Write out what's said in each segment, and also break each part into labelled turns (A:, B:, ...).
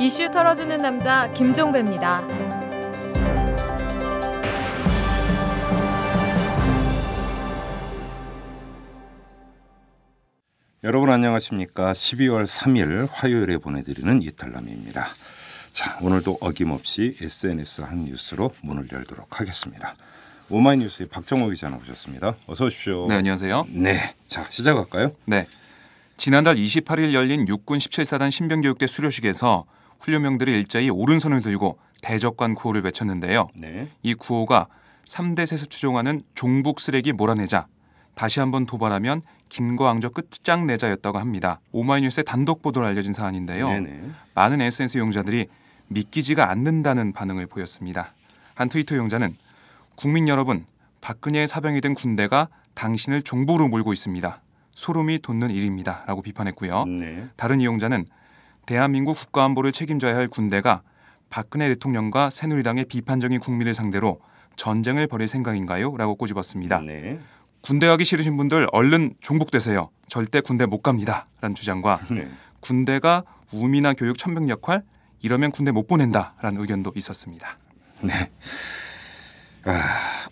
A: 이슈 털어주는 남자 김종배입니다.
B: 여러분 안녕하십니까? 12월 3일 화요일에 보내드리는 이탈남입니다. 자, 오늘도 어김없이 SNS 한 뉴스로 문을 열도록 하겠습니다. 오마이뉴스의 박정호 기자 나오셨습니다. 어서 오십시오.
C: 네, 안녕하세요.
B: 네, 자 시작할까요?
C: 네, 지난달 28일 열린 육군 17사단 신병교육대 수료식에서 훈련병들이 일제히 오른손을 들고 대적관 구호를 외쳤는데요.
B: 네.
C: 이 구호가 3대 세습 추종하는 종북 쓰레기 몰아내자, 다시 한번 도발하면 김과 앙저 끝장내자였다고 합니다. 오마이뉴스의 단독 보도로 알려진 사안인데요.
B: 네네.
C: 많은 SNS 이용자들이 믿기지가 않는다는 반응을 보였습니다. 한 트위터 이용자는 국민 여러분, 박근혜의 사병이 된 군대가 당신을 종북으로 몰고 있습니다. 소름이 돋는 일입니다. 라고 비판했고요.
B: 네.
C: 다른 이용자는 대한민국 국가안보를 책임져야 할 군대가 박근혜 대통령과 새누리당의 비판적인 국민을 상대로 전쟁을 벌일 생각인가요? 라고 꼬집었습니다.
B: 네.
C: 군대 가기 싫으신 분들 얼른 종북되세요. 절대 군대 못 갑니다. 라는 주장과
B: 네.
C: 군대가 우미나 교육 천병 역할? 이러면 군대 못 보낸다. 라는 의견도 있었습니다.
B: 네.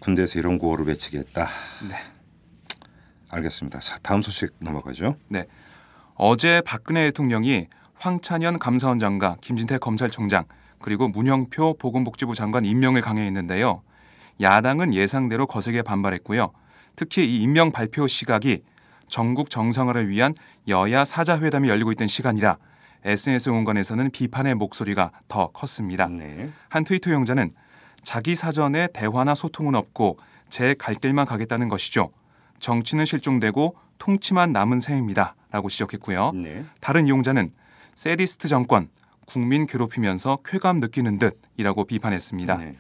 B: 군대에서 이런 구호를 외치겠다.
C: 네.
B: 알겠습니다. 자, 다음 소식 넘어가죠.
C: 네. 어제 박근혜 대통령이 황찬현 감사원장과 김진태 검찰총장 그리고 문영표 보건복지부 장관 임명을 강행했는데요. 야당은 예상대로 거세게 반발했고요. 특히 이 임명 발표 시각이 전국 정상화를 위한 여야 사자회담이 열리고 있던 시간이라 SNS 공간에서는 비판의 목소리가 더 컸습니다.
B: 네.
C: 한 트위터 이용자는 자기 사전에 대화나 소통은 없고 제 갈 길만 가겠다는 것이죠. 정치는 실종되고 통치만 남은 셈입니다. 라고 지적했고요.
B: 네.
C: 다른 이용자는 세디스트 정권, 국민 괴롭히면서 쾌감 느끼는 듯이라고 비판했습니다.
B: 네.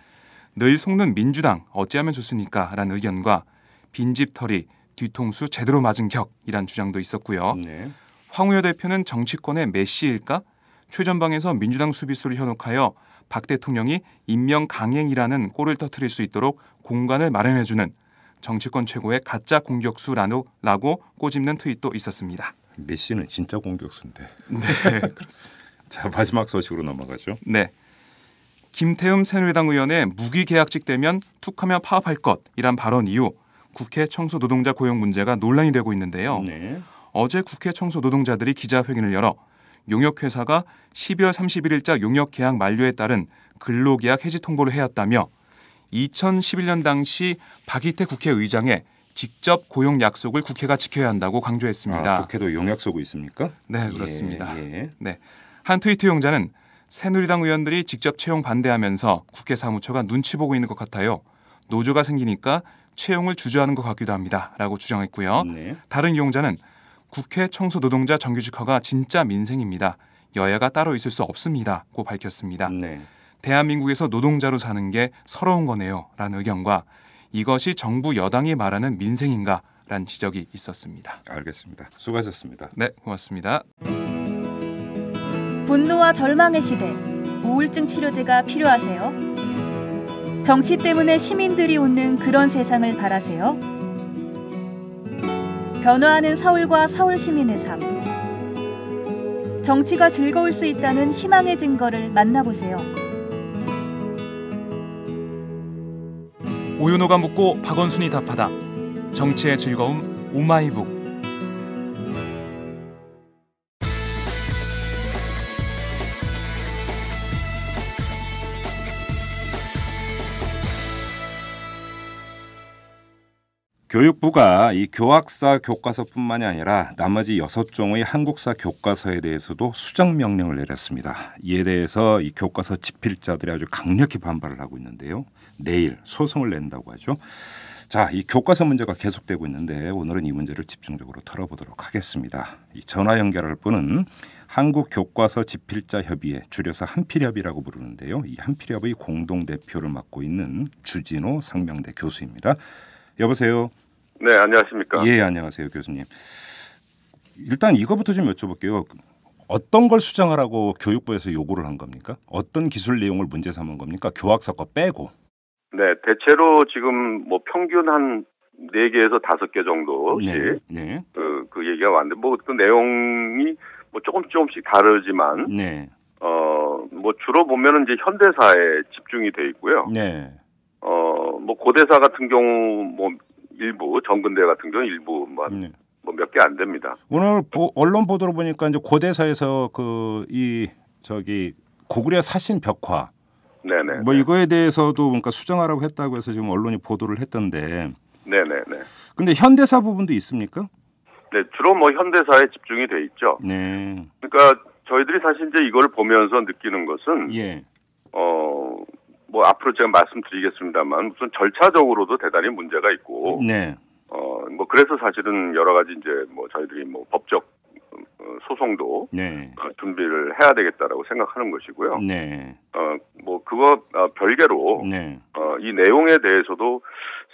C: 늘 속는 민주당 어찌하면 좋습니까? 라는 의견과 빈집털이 뒤통수 제대로 맞은 격이란 주장도 있었고요.
B: 네.
C: 황우여 대표는 정치권의 메시일까? 최전방에서 민주당 수비수를 현혹하여 박 대통령이 임명 강행이라는 꼴을 터뜨릴 수 있도록 공간을 마련해주는 정치권 최고의 가짜 공격수라고 꼬집는 트윗도 있었습니다.
B: 메시는 진짜 공격수인데.
C: 네, 그렇습니다.
B: 자, 마지막 소식으로 넘어가죠.
C: 네, 김태흠 새누리당 의원의 무기계약직 되면 툭하면 파업할 것이란 발언 이후 국회 청소 노동자 고용 문제가 논란이 되고 있는데요.
B: 네.
C: 어제 국회 청소 노동자들이 기자회견을 열어 용역회사가 12월 31일자 용역계약 만료에 따른 근로계약 해지 통보를 해왔다며 2011년 당시 박이태 국회의장의 직접 고용 약속을 국회가 지켜야 한다고 강조했습니다.
B: 국회도 용약 쓰고 있습니까?
C: 네, 그렇습니다.
B: 예.
C: 네, 한 트위터 이용자는 새누리당 의원들이 직접 채용 반대하면서 국회 사무처가 눈치 보고 있는 것 같아요. 노조가 생기니까 채용을 주저하는 것 같기도 합니다. 라고 주장했고요.
B: 네.
C: 다른 이용자는 국회 청소 노동자 정규직화가 진짜 민생입니다. 여야가 따로 있을 수 없습니다. 고 밝혔습니다.
B: 네.
C: 대한민국에서 노동자로 사는 게 서러운 거네요. 라는 의견과 이것이 정부 여당이 말하는 민생인가? 라는 지적이 있었습니다.
B: 알겠습니다. 수고하셨습니다.
C: 네, 고맙습니다.
D: 분노와 절망의 시대, 우울증 치료제가 필요하세요? 정치 때문에 시민들이 웃는 그런 세상을 바라세요? 변화하는 서울과 서울 시민의 삶. 정치가 즐거울 수 있다는 희망의 증거를 만나보세요.
C: 오연호가 묻고 박원순이 답하다. 정치의 즐거움 오마이북.
B: 교육부가 이 교학사 교과서뿐만이 아니라 나머지 6종의 한국사 교과서에 대해서도 수정 명령을 내렸습니다. 이에 대해서 이 교과서 집필자들이 아주 강력히 반발을 하고 있는데요. 내일 소송을 낸다고 하죠. 자, 이 교과서 문제가 계속되고 있는데 오늘은 이 문제를 집중적으로 털어보도록 하겠습니다. 이 전화 연결할 분은 한국교과서 집필자 협의회, 줄여서 한필협이라고 부르는데요. 이 한필협의 공동대표를 맡고 있는 주진호 상명대 교수입니다. 여보세요.
E: 네, 안녕하십니까.
B: 예, 안녕하세요, 교수님. 일단 이거부터 좀 여쭤볼게요. 어떤 걸 수정하라고 교육부에서 요구를 한 겁니까? 어떤 기술 내용을 문제 삼은 겁니까? 교학사 거 빼고.
E: 네, 대체로 지금 뭐 평균 한 4개에서 5개 정도씩
B: 네.
E: 그 얘기가 왔는데 뭐 그 내용이 뭐 조금씩 다르지만
B: 네.
E: 뭐 주로 보면은 이제 현대사에 집중이 돼 있고요.
B: 네.
E: 뭐 고대사 같은 경우 뭐 일부 정근대 같은 경우 일부 뭐 몇 개 안 됩니다.
B: 오늘 언론 보도를 보니까 이제 고대사에서 고구려 사신 벽화
E: 네네.
B: 뭐 이거에 대해서도 그러니까 수정하라고 했다고 해서 지금 언론이 보도를 했던데.
E: 네네네.
B: 근데 현대사 부분도 있습니까?
E: 네, 주로 뭐 현대사에 집중이 돼 있죠.
B: 네.
E: 그러니까 저희들이 사실 이제 이걸 보면서 느끼는 것은
B: 예.
E: 뭐 앞으로 제가 말씀드리겠습니다만 우선 절차적으로도 대단히 문제가 있고.
B: 네.
E: 뭐 그래서 사실은 여러 가지 이제 뭐 저희들이 뭐 법적 소송도
B: 네.
E: 준비를 해야 되겠다라고 생각하는 것이고요.
B: 네.
E: 뭐 그거 별개로
B: 네.
E: 이 내용에 대해서도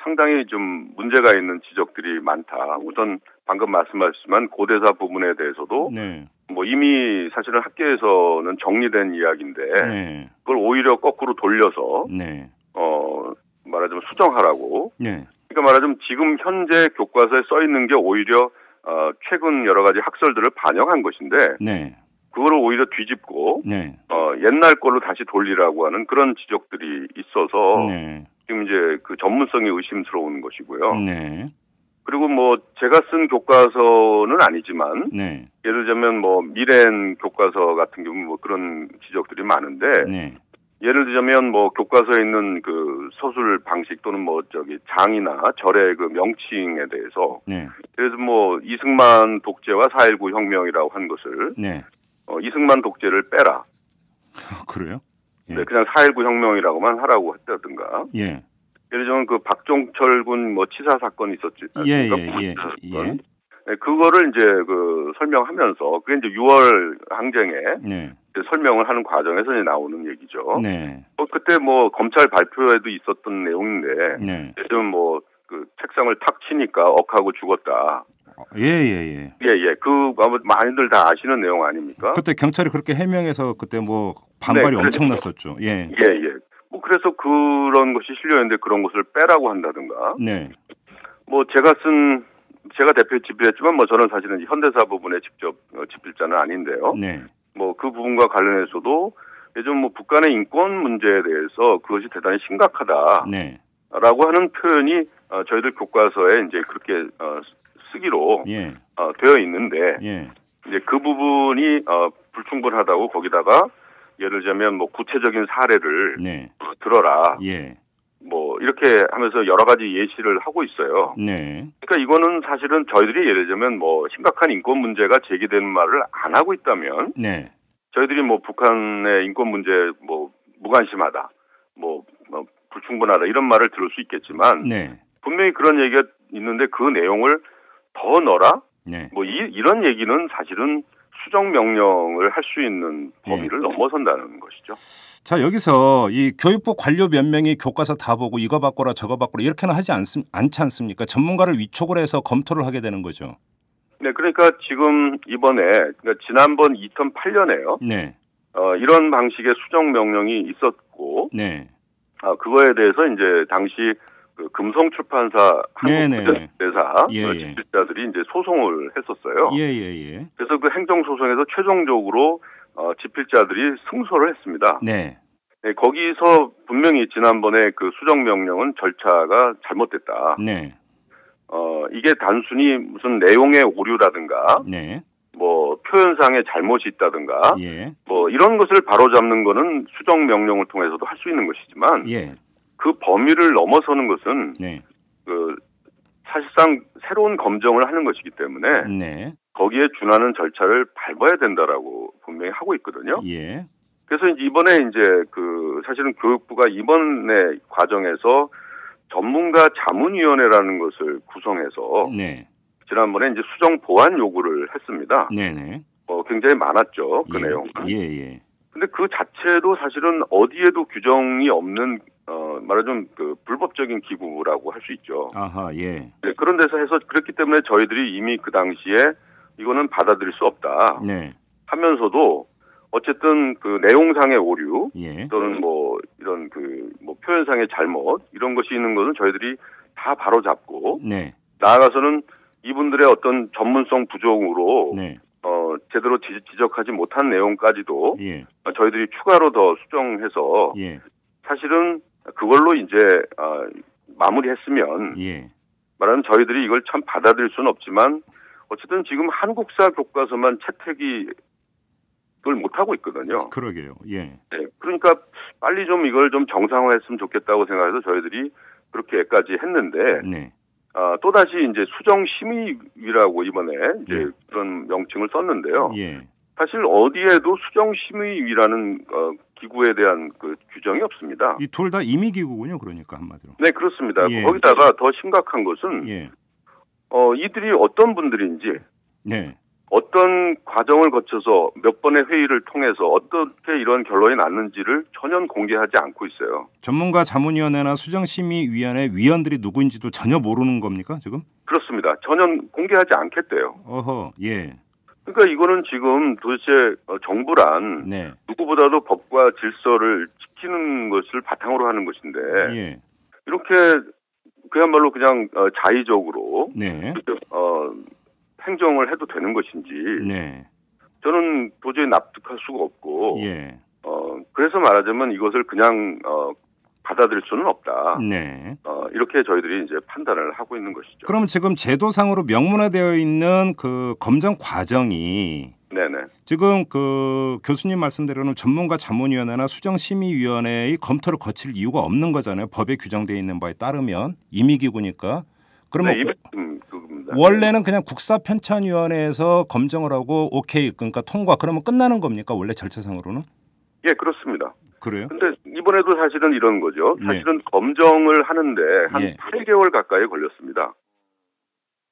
E: 상당히 좀 문제가 있는 지적들이 많다. 우선 방금 말씀하셨지만 고대사 부분에 대해서도
B: 네.
E: 뭐 이미 사실은 학계에서는 정리된 이야기인데
B: 네.
E: 그걸 오히려 거꾸로 돌려서
B: 네.
E: 말하자면 수정하라고.
B: 네.
E: 그러니까 말하자면 지금 현재 교과서에 써 있는 게 오히려 최근 여러 가지 학설들을 반영한 것인데
B: 네.
E: 그거를 오히려 뒤집고
B: 네.
E: 옛날 걸로 다시 돌리라고 하는 그런 지적들이 있어서
B: 네.
E: 지금 이제 그 전문성이 의심스러운 것이고요.
B: 네.
E: 그리고 뭐 제가 쓴 교과서는 아니지만
B: 네.
E: 예를 들자면 뭐 미래엔 교과서 같은 경우 뭐 그런 지적들이 많은데
B: 네.
E: 예를 들자면 뭐 교과서에 있는 그 서술 방식 또는 뭐 장이나 절의 그 명칭에 대해서
B: 네.
E: 그래서 뭐 이승만 독재와 4.19 혁명이라고 한 것을
B: 네.
E: 이승만 독재를 빼라.
B: 그래요? 예.
E: 네, 그냥 4.19 혁명이라고만 하라고 했다든가.
B: 예.
E: 예를 들면 그 박종철 군 뭐 치사 사건이 있었지.
B: 예.
E: 네, 그거를 이제 그 설명하면서 그게 이제 6월 항쟁에
B: 네.
E: 설명을 하는 과정에서 이제 나오는 얘기죠.
B: 네.
E: 그때 뭐 검찰 발표에도 있었던 내용인데
B: 네.
E: 요즘 뭐 그 책상을 탁 치니까 억하고 죽었다.
B: 예.
E: 그 많이들 다 아시는 내용 아닙니까?
B: 그때 경찰이 그렇게 해명해서 그때 뭐 반발이
E: 네,
B: 엄청났었죠. 예.
E: 뭐 그래서 그런 것이 실려 있는데 그런 것을 빼라고 한다든가.
B: 네.
E: 뭐 제가 대표 집필했지만 뭐 저는 사실은 현대사 부분에 직접 집필자는 아닌데요.
B: 네.
E: 뭐 그 부분과 관련해서도 요즘 뭐 북한의 인권 문제에 대해서 그것이 대단히 심각하다.
B: 네.
E: 라고 하는 표현이 저희들 교과서에 이제 그렇게 쓰기로
B: 예.
E: 되어 있는데
B: 예.
E: 이제 그 부분이 불충분하다고 거기다가 예를 들자면 뭐 구체적인 사례를
B: 네.
E: 들어라.
B: 예.
E: 뭐 이렇게 하면서 여러 가지 예시를 하고 있어요.
B: 네.
E: 그러니까 이거는 사실은 저희들이 예를 들면 뭐 심각한 인권 문제가 제기되는 말을 안 하고 있다면
B: 네.
E: 저희들이 뭐 북한의 인권 문제 뭐 무관심하다. 뭐 불충분하다 이런 말을 들을 수 있겠지만
B: 네.
E: 분명히 그런 얘기가 있는데 그 내용을 더 넣어라?
B: 네.
E: 뭐 이런 얘기는 사실은 수정 명령을 할 수 있는 범위를 넘어선다는 것이죠.
B: 자, 여기서 이 교육부 관료 몇 명이 교과서 다 보고 이거 바꿔라 저거 바꿔라 이렇게는 하지 않지 않습니까? 전문가를 위촉을 해서 검토를 하게 되는 거죠.
E: 네, 그러니까 지금 이번에 그러니까 지난번 2008년에요.
B: 네.
E: 이런 방식의 수정 명령이 있었고
B: 네.
E: 그거에 대해서 이제 당시 그 금성출판사 한국대사 집필자들이 이제 소송을 했었어요.
B: 예.
E: 그래서 그 행정소송에서 최종적으로 집필자들이 승소를 했습니다.
B: 네.
E: 네, 거기서 분명히 지난번에 그 수정 명령은 절차가 잘못됐다.
B: 네.
E: 이게 단순히 무슨 내용의 오류라든가,
B: 네.
E: 뭐 표현상의 잘못이 있다든가,
B: 예.
E: 뭐 이런 것을 바로잡는 거는 수정 명령을 통해서도 할 수 있는 것이지만,
B: 예.
E: 그 범위를 넘어서는 것은
B: 네.
E: 그 사실상 새로운 검정을 하는 것이기 때문에
B: 네.
E: 거기에 준하는 절차를 밟아야 된다라고 분명히 하고 있거든요.
B: 예.
E: 그래서 이번에 이제 그 사실은 교육부가 이번에 과정에서 전문가 자문위원회라는 것을 구성해서
B: 네.
E: 지난번에 이제 수정 보완 요구를 했습니다.
B: 네네.
E: 굉장히 많았죠. 그 내용은.
B: 예.
E: 근데 그 자체도 사실은 어디에도 규정이 없는 말하자면 그 불법적인 기구라고 할 수 있죠.
B: 아하, 예.
E: 네, 그런 데서 해서 그랬기 때문에 저희들이 이미 그 당시에 이거는 받아들일 수 없다.
B: 네.
E: 하면서도 어쨌든 그 내용상의 오류
B: 예.
E: 또는 뭐 이런 그 뭐 표현상의 잘못 이런 것이 있는 것은 저희들이 다 바로잡고
B: 네.
E: 나아가서는 이분들의 어떤 전문성 부족으로
B: 네.
E: 제대로 지적하지 못한 내용까지도
B: 예.
E: 저희들이 추가로 더 수정해서
B: 예.
E: 사실은 그걸로 이제 마무리했으면
B: 예.
E: 말하면 저희들이 이걸 참 받아들일 수는 없지만 어쨌든 지금 한국사 교과서만 채택이 그걸 못하고 있거든요.
B: 그러게요. 예.
E: 네, 그러니까 빨리 좀 이걸 좀 정상화했으면 좋겠다고 생각해서 저희들이 그렇게까지 했는데
B: 네.
E: 또다시 이제 수정심의위라고 이번에 이제
B: 예.
E: 그런 명칭을 썼는데요.
B: 예.
E: 사실 어디에도 수정심의위라는 기구에 대한 그 규정이 없습니다.
B: 이 둘 다 임의기구군요. 그러니까 한마디로.
E: 네, 그렇습니다.
B: 예.
E: 거기다가 더 심각한 것은
B: 예.
E: 이들이 어떤 분들인지
B: 네.
E: 어떤 과정을 거쳐서 몇 번의 회의를 통해서 어떻게 이런 결론이 났는지를 전혀 공개하지 않고 있어요.
B: 전문가 자문위원회나 수정심의위원회 위원들이 누구인지도 전혀 모르는 겁니까 지금?
E: 그렇습니다. 전혀 공개하지 않겠대요.
B: 어허. 예.
E: 그러니까 이거는 지금 도대체 정부란
B: 네.
E: 누구보다도 법과 질서를 지키는 것을 바탕으로 하는 것인데
B: 예.
E: 이렇게 그야말로 그냥 자의적으로
B: 네.
E: 행정을 해도 되는 것인지
B: 네.
E: 저는 도저히 납득할 수가 없고
B: 예.
E: 그래서 말하자면 이것을 그냥 받아들일 수는 없다.
B: 네.
E: 이렇게 저희들이 이제 판단을 하고 있는 것이죠.
B: 그럼 지금 제도상으로 명문화되어 있는 그 검정 과정이
E: 네네.
B: 지금 그 교수님 말씀대로는 전문가 자문위원회나 수정심의위원회의 검토를 거칠 이유가 없는 거잖아요. 법에 규정되어 있는 바에 따르면 임의기구니까. 그러면
E: 그겁니다.
B: 원래는 그냥 국사편찬위원회에서 검정을 하고 오케이 그러니까 통과 그러면 끝나는 겁니까? 원래 절차상으로는?
E: 예, 그렇습니다.
B: 그래요?
E: 근데 이번에도 사실은 이런 거죠.
B: 네.
E: 사실은 검정을 하는데 한
B: 예.
E: 8개월 가까이 걸렸습니다.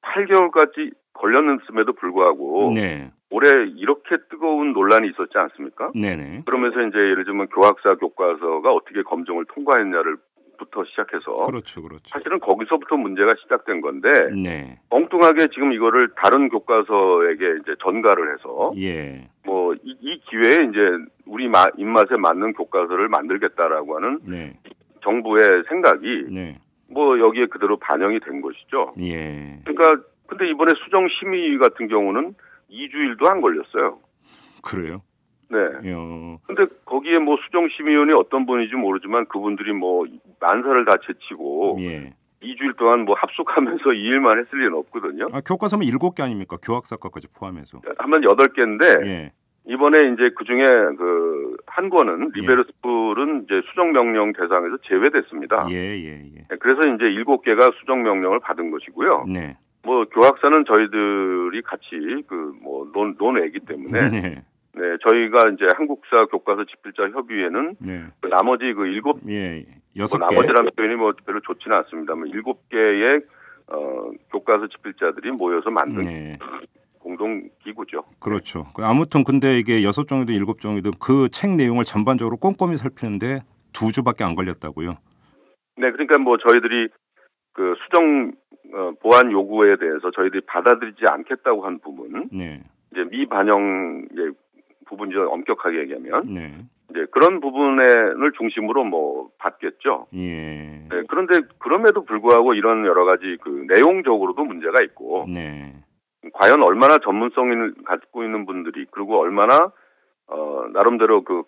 E: 8개월까지 걸렸음에도 불구하고
B: 네.
E: 올해 이렇게 뜨거운 논란이 있었지 않습니까?
B: 네네.
E: 그러면서 이제 예를 들면 교학사 교과서가 어떻게 검정을 통과했냐를 부터 시작해서
B: 그렇죠. 그렇죠.
E: 사실은 거기서부터 문제가 시작된 건데
B: 네.
E: 엉뚱하게 지금 이거를 다른 교과서에게 이제 전가를 해서
B: 예.
E: 뭐 이 기회에 이제 우리 입맛에 맞는 교과서를 만들겠다라고 하는
B: 네.
E: 정부의 생각이
B: 네.
E: 뭐 여기에 그대로 반영이 된 것이죠.
B: 예.
E: 그러니까 근데 이번에 수정 심의 같은 경우는 2주일도 안 걸렸어요.
B: 그래요?
E: 네.
B: 예.
E: 근데 거기에 뭐 수정 심의위원이 어떤 분인지 모르지만 그분들이 뭐 만사를 다 제치고
B: 예.
E: 2주일 동안 뭐 합숙하면서 이 일만 했을 리는 없거든요.
B: 교과서면 7개 아닙니까? 교학사과까지 포함해서.
E: 하면 8개인데
B: 예.
E: 이번에 이제 그중에 그 한 권은 리베르스풀은 이제 수정 명령 대상에서 제외됐습니다.
B: 예.
E: 그래서 이제 7개가 수정 명령을 받은 것이고요.
B: 네.
E: 뭐 교학사는 저희들이 같이 그 뭐 논외이기 때문에
B: 네.
E: 네, 저희가 이제 한국사 교과서 집필자 협의회는
B: 네.
E: 그 나머지 그 7
B: 예.
E: 뭐
B: 6개.
E: 나머지라는 표현이 뭐 별로 좋지는 않습니다만 7개의 교과서 집필자들이 모여서 만든
B: 네.
E: 공동 기구죠.
B: 그렇죠. 아무튼 근데 이게 6종이든 7종이든 그 책 내용을 전반적으로 꼼꼼히 살피는데 2주밖에 안 걸렸다고요.
E: 네, 그러니까 뭐 저희들이 그 수정 보완 요구에 대해서 저희들이 받아들이지 않겠다고 한 부분,
B: 네.
E: 이제 미반영의 부분이죠. 엄격하게 얘기하면
B: 네.
E: 이제 그런 부분을 중심으로 뭐 받겠죠.
B: 예.
E: 네, 그런데 그럼에도 불구하고 이런 여러 가지 그 내용적으로도 문제가 있고,
B: 네.
E: 과연 얼마나 전문성을 갖고 있는 분들이 그리고 얼마나 나름대로 그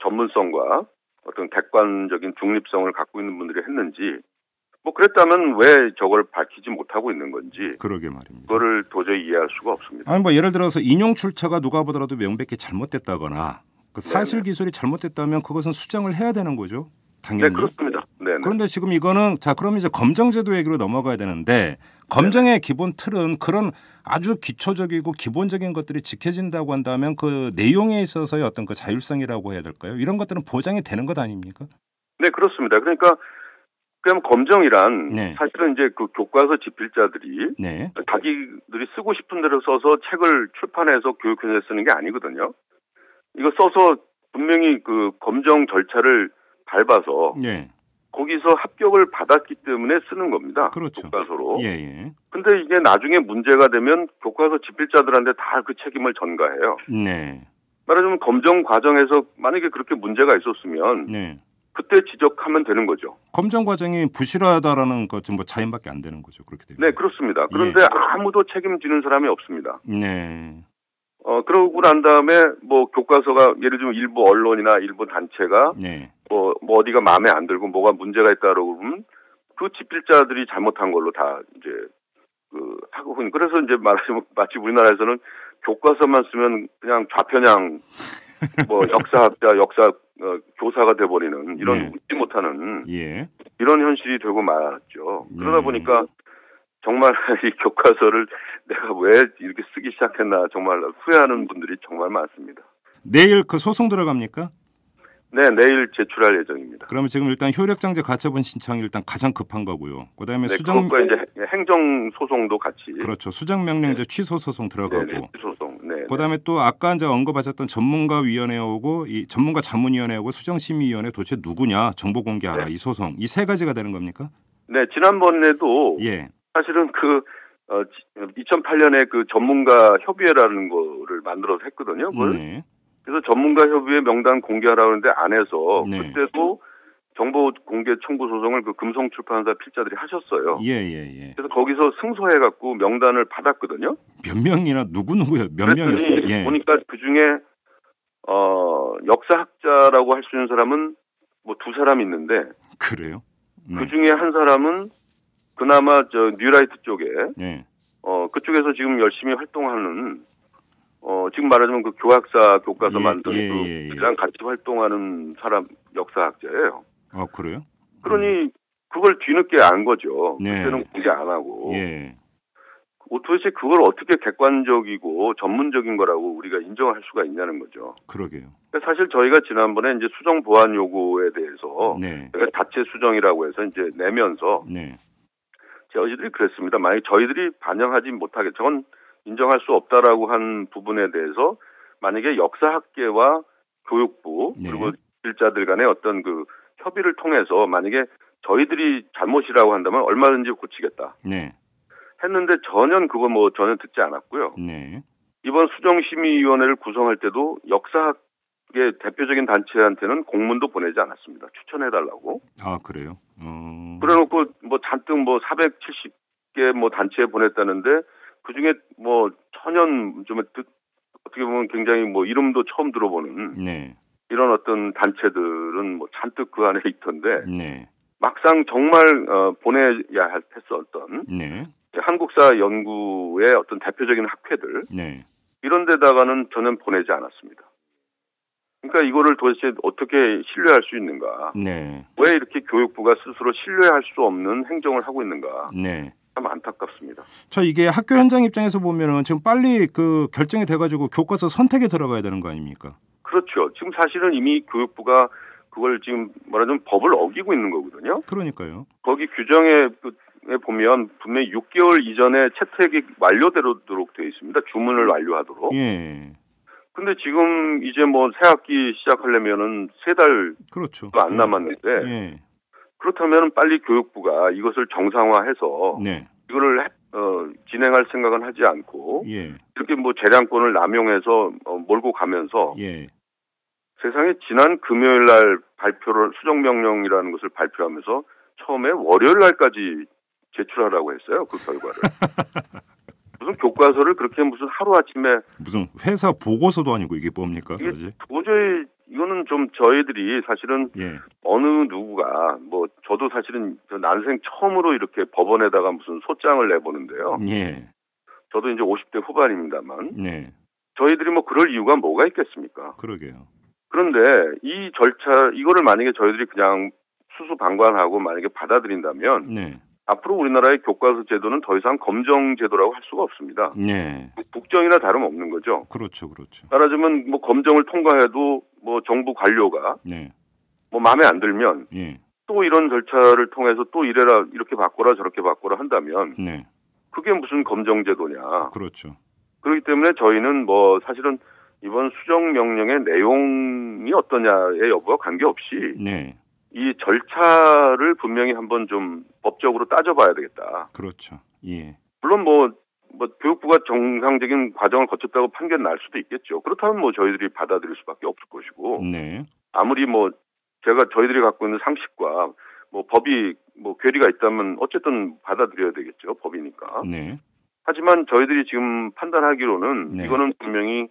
E: 전문성과 어떤 객관적인 중립성을 갖고 있는 분들이 했는지 뭐 그랬다면 왜 저걸 밝히지 못하고 있는 건지
B: 그러게 말입니다.
E: 그거를 도저히 이해할 수가 없습니다.
B: 아니 뭐 예를 들어서 인용 출처가 누가 보더라도 명백히 잘못됐다거나 그 사실
E: 네네.
B: 기술이 잘못됐다면 그것은 수정을 해야 되는 거죠. 당연히.
E: 네, 그렇습니다. 네.
B: 그런데 지금 이거는 자 그럼 이제 검정제도 얘기로 넘어가야 되는데 검정의 기본 틀은 그런 아주 기초적이고 기본적인 것들이 지켜진다고 한다면 그 내용에 있어서의 어떤 그 자율성이라고 해야 될까요? 이런 것들은 보장이 되는 것 아닙니까?
E: 네, 그렇습니다. 그러니까 그냥 검정이란
B: 네.
E: 사실은 이제 그 교과서 집필자들이
B: 네.
E: 자기들이 쓰고 싶은 대로 써서 책을 출판해서 교육회사에 쓰는 게 아니거든요. 이거 써서 분명히 그 검정 절차를 밟아서
B: 네.
E: 거기서 합격을 받았기 때문에 쓰는 겁니다.
B: 그렇죠.
E: 교과서로.
B: 예.
E: 근데 이게 나중에 문제가 되면 교과서 집필자들한테 다 그 책임을 전가해요.
B: 네.
E: 말하자면 검정 과정에서 만약에 그렇게 문제가 있었으면
B: 네.
E: 그때 지적하면 되는 거죠.
B: 검정 과정이 부실하다라는 것좀 뭐 자인밖에 안 되는 거죠. 그렇게 되면.
E: 네, 그렇습니다. 그런데 아무도 책임지는 사람이 없습니다.
B: 네.
E: 그러고 난 다음에 뭐 교과서가 예를 들면 일부 언론이나 일부 단체가
B: 네.
E: 뭐 어디가 마음에 안 들고 뭐가 문제가 있다고 그러면 그 집필자들이 잘못한 걸로 다 이제 하고 그래서 이제 말하자면 마치 우리나라에서는 교과서만 쓰면 그냥 좌편향 뭐 역사학자 교사가 돼버리는 이런
B: 네.
E: 웃지 못하는
B: 예.
E: 이런 현실이 되고 말았죠. 그러다
B: 네.
E: 보니까 정말 이 교과서를 내가 왜 이렇게 쓰기 시작했나 정말 후회하는 분들이 정말 많습니다.
B: 내일 그 소송 들어갑니까?
E: 네, 내일 제출할 예정입니다.
B: 그러면 지금 일단 효력장제 가처분 신청이 일단 가장 급한 거고요. 그다음에
E: 네,
B: 수정
E: 그것과 이제 행정 소송도 같이.
B: 그렇죠. 수정 명령제 취소 소송 들어가고.
E: 네, 소송. 네.
B: 그다음에 또 아까 이제 언급하셨던 전문가 위원회하고 이 전문가 자문위원회하고 수정심의위원회 도대체 누구냐 정보 공개하라 이 소송 이 세 가지가 되는 겁니까?
E: 네, 지난번에도
B: 예.
E: 사실은 2008년에 그 전문가 협의회라는 거를 만들어서 했거든요. 그걸.
B: 네.
E: 그래서 전문가 협의회 명단 공개하라고 하는데 안 해서
B: 네.
E: 그때도 정보 공개 청구 소송을 그 금성출판사 필자들이 하셨어요.
B: 예.
E: 그래서 거기서 승소해 갖고 명단을 받았거든요.
B: 몇 명이나 누구예요? 몇 명이었어요? 예.
E: 보니까 그 중에 역사학자라고 할 수 있는 사람은 뭐 2사람 있는데
B: 그래요? 네.
E: 그 중에 한 사람은 그나마 뉴라이트 쪽에
B: 예.
E: 그쪽에서 지금 열심히 활동하는 지금 말하자면 그 교학사 교과서
B: 예,
E: 만드는 그랑 같이 활동하는 사람 역사학자예요.
B: 그래요?
E: 그러니 그걸 뒤늦게 안 거죠.
B: 네.
E: 그때는 공개 안 하고.
B: 예.
E: 도대체 그걸 어떻게 객관적이고 전문적인 거라고 우리가 인정할 수가 있냐는 거죠.
B: 그러게요.
E: 사실 저희가 지난번에 이제 수정 보완 요구에 대해서
B: 네.
E: 자체 수정이라고 해서 이제 내면서
B: 네.
E: 저희들이 그랬습니다. 만약 저희들이 반영하지 못하게 저건 인정할 수 없다라고 한 부분에 대해서 만약에 역사학계와 교육부
B: 네.
E: 그리고 일자들 간의 어떤 그 협의를 통해서 만약에 저희들이 잘못이라고 한다면 얼마든지 고치겠다.
B: 네.
E: 했는데 전혀 듣지 않았고요.
B: 네.
E: 이번 수정심의위원회를 구성할 때도 역사학의 대표적인 단체한테는 공문도 보내지 않았습니다. 추천해달라고.
B: 그래요?
E: 그래놓고 잔뜩 470개 단체에 보냈다는데 그 중에 천연 좀 어떻게 보면 굉장히 이름도 처음 들어보는
B: 네.
E: 이런 어떤 단체들은 잔뜩 그 안에 있던데
B: 네.
E: 막상 정말 보내야 했었던
B: 네.
E: 한국사 연구의 어떤 대표적인 학회들
B: 네.
E: 이런 데다가는 저는 보내지 않았습니다. 그러니까 이거를 도대체 어떻게 신뢰할 수 있는가?
B: 네.
E: 왜 이렇게 교육부가 스스로 신뢰할 수 없는 행정을 하고 있는가?
B: 네.
E: 참 안타깝습니다.
B: 이게 학교 현장 입장에서 보면은 지금 빨리 그 결정이 돼가지고 교과서 선택에 들어가야 되는 거 아닙니까?
E: 그렇죠. 지금 사실은 이미 교육부가 그걸 지금 말하자면 법을 어기고 있는 거거든요.
B: 그러니까요.
E: 거기 규정에 보면 분명히 6개월 이전에 채택이 완료되도록 되어 있습니다. 주문을 완료하도록.
B: 예.
E: 근데 지금 이제 새 학기 시작하려면은 3달도
B: 그렇죠.
E: 안 남았는데
B: 예.
E: 그렇다면 빨리 교육부가 이것을 정상화해서
B: 네.
E: 이거를 진행할 생각은 하지 않고
B: 예.
E: 이렇게 재량권을 남용해서 몰고 가면서
B: 예.
E: 세상에 지난 금요일 날 수정명령이라는 것을 발표하면서 처음에 월요일 날까지 제출하라고 했어요. 그 결과를. 무슨 교과서를 그렇게 무슨 하루아침에
B: 무슨 회사 보고서도 아니고 이게 뭡니까?
E: 이게 도저히 이거는 좀 저희들이 사실은
B: 예.
E: 어느 누구가 저도 사실은 난생 처음으로 이렇게 법원에다가 무슨 소장을 내보는데요.
B: 예.
E: 저도 이제 50대 후반입니다만
B: 네.
E: 저희들이 그럴 이유가 뭐가 있겠습니까?
B: 그러게요.
E: 그런데 이 절차 이거를 만약에 저희들이 그냥 수수방관하고 만약에 받아들인다면
B: 네.
E: 앞으로 우리나라의 교과서 제도는 더 이상 검정 제도라고 할 수가 없습니다.
B: 네.
E: 국정이나 다름없는 거죠.
B: 그렇죠.
E: 따라주면 검정을 통과해도 정부 관료가
B: 네.
E: 마음에 안 들면
B: 예.
E: 또 이런 절차를 통해서 또 이래라 이렇게 바꿔라 저렇게 바꿔라 한다면
B: 네.
E: 그게 무슨 검정 제도냐.
B: 그렇죠.
E: 그렇기 때문에 저희는 사실은 이번 수정 명령의 내용이 어떠냐의 여부와 관계없이
B: 네.
E: 이 절차를 분명히 한번 좀 법적으로 따져봐야 되겠다.
B: 그렇죠. 예.
E: 물론 교육부가 정상적인 과정을 거쳤다고 판결 날 수도 있겠죠. 그렇다면 저희들이 받아들일 수밖에 없을 것이고.
B: 네.
E: 아무리 저희들이 갖고 있는 상식과 법이 괴리가 있다면 어쨌든 받아들여야 되겠죠. 법이니까.
B: 네.
E: 하지만 저희들이 지금 판단하기로는
B: 네.
E: 이거는 분명히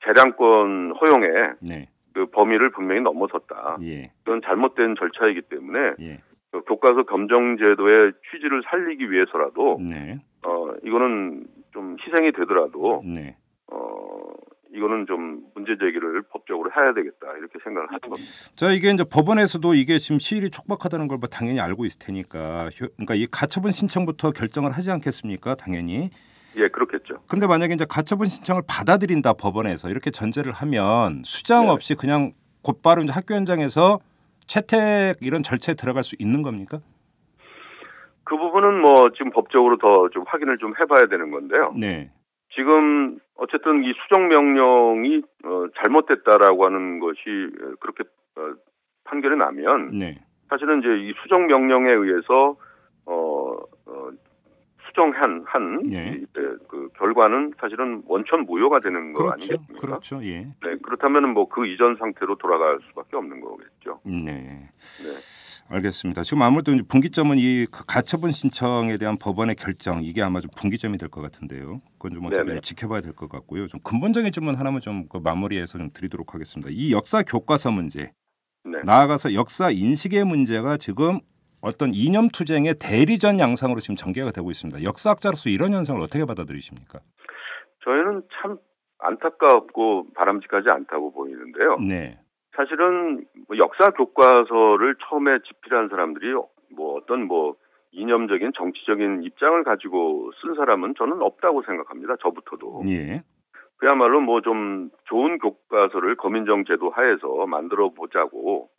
E: 재량권 허용에
B: 네.
E: 그 범위를 분명히 넘어섰다.
B: 예.
E: 그건 잘못된 절차이기 때문에
B: 예.
E: 그 교과서 검정 제도의 취지를 살리기 위해서라도
B: 네.
E: 이거는 좀 희생이 되더라도
B: 네.
E: 이거는 좀 문제 제기를 법적으로 해야 되겠다 이렇게 생각을 하는 겁니다.
B: 자, 이게 이제 법원에서도 이게 지금 시일이 촉박하다는 걸 뭐 당연히 알고 있을 테니까, 그러니까 이 가처분 신청부터 결정을 하지 않겠습니까? 당연히.
E: 예, 그렇겠죠.
B: 근데 만약에 이제 가처분 신청을 받아들인다 법원에서 이렇게 전제를 하면 수장
E: 네.
B: 없이 그냥 곧바로 이제 학교 현장에서 채택 이런 절차에 들어갈 수 있는 겁니까?
E: 그 부분은 뭐 지금 법적으로 더 좀 확인을 좀 해봐야 되는 건데요.
B: 네.
E: 지금 어쨌든 이 수정 명령이 잘못됐다라고 하는 것이 그렇게 판결이 나면
B: 네.
E: 사실은 이제 이 수정 명령에 의해서 수정한
B: 예.
E: 그 결과는 사실은 원천 무효가 되는 거
B: 그렇죠.
E: 아니겠습니까?
B: 그렇죠. 예.
E: 네, 그렇다면은 뭐 그 이전 상태로 돌아갈 수밖에 없는 거겠죠.
B: 네.
E: 네.
B: 알겠습니다. 지금 아무래도 이제 분기점은 이 가처분 신청에 대한 법원의 결정, 이게 아마 좀 분기점이 될 것 같은데요. 그건 좀 어차피
E: 네네.
B: 지켜봐야 될 것 같고요. 좀 근본적인 질문 하나만 좀 그 마무리해서 좀 드리도록 하겠습니다. 이 역사 교과서 문제,
E: 네.
B: 나아가서 역사 인식의 문제가 지금 어떤 이념 투쟁의 대리전 양상으로 지금 전개가 되고 있습니다. 역사학자로서 이런 현상을 어떻게 받아들이십니까?
E: 저희는 참 안타깝고 바람직하지 않다고 보이는데요.
B: 네.
E: 사실은 뭐 역사 교과서를 처음에 집필한 사람들이 뭐 어떤 뭐 이념적인 정치적인 입장을 가지고 쓴 사람은 저는 없다고 생각합니다. 저부터도.
B: 예.
E: 그야말로 뭐 좀 좋은 교과서를 검인정 제도 하에서 만들어 보자고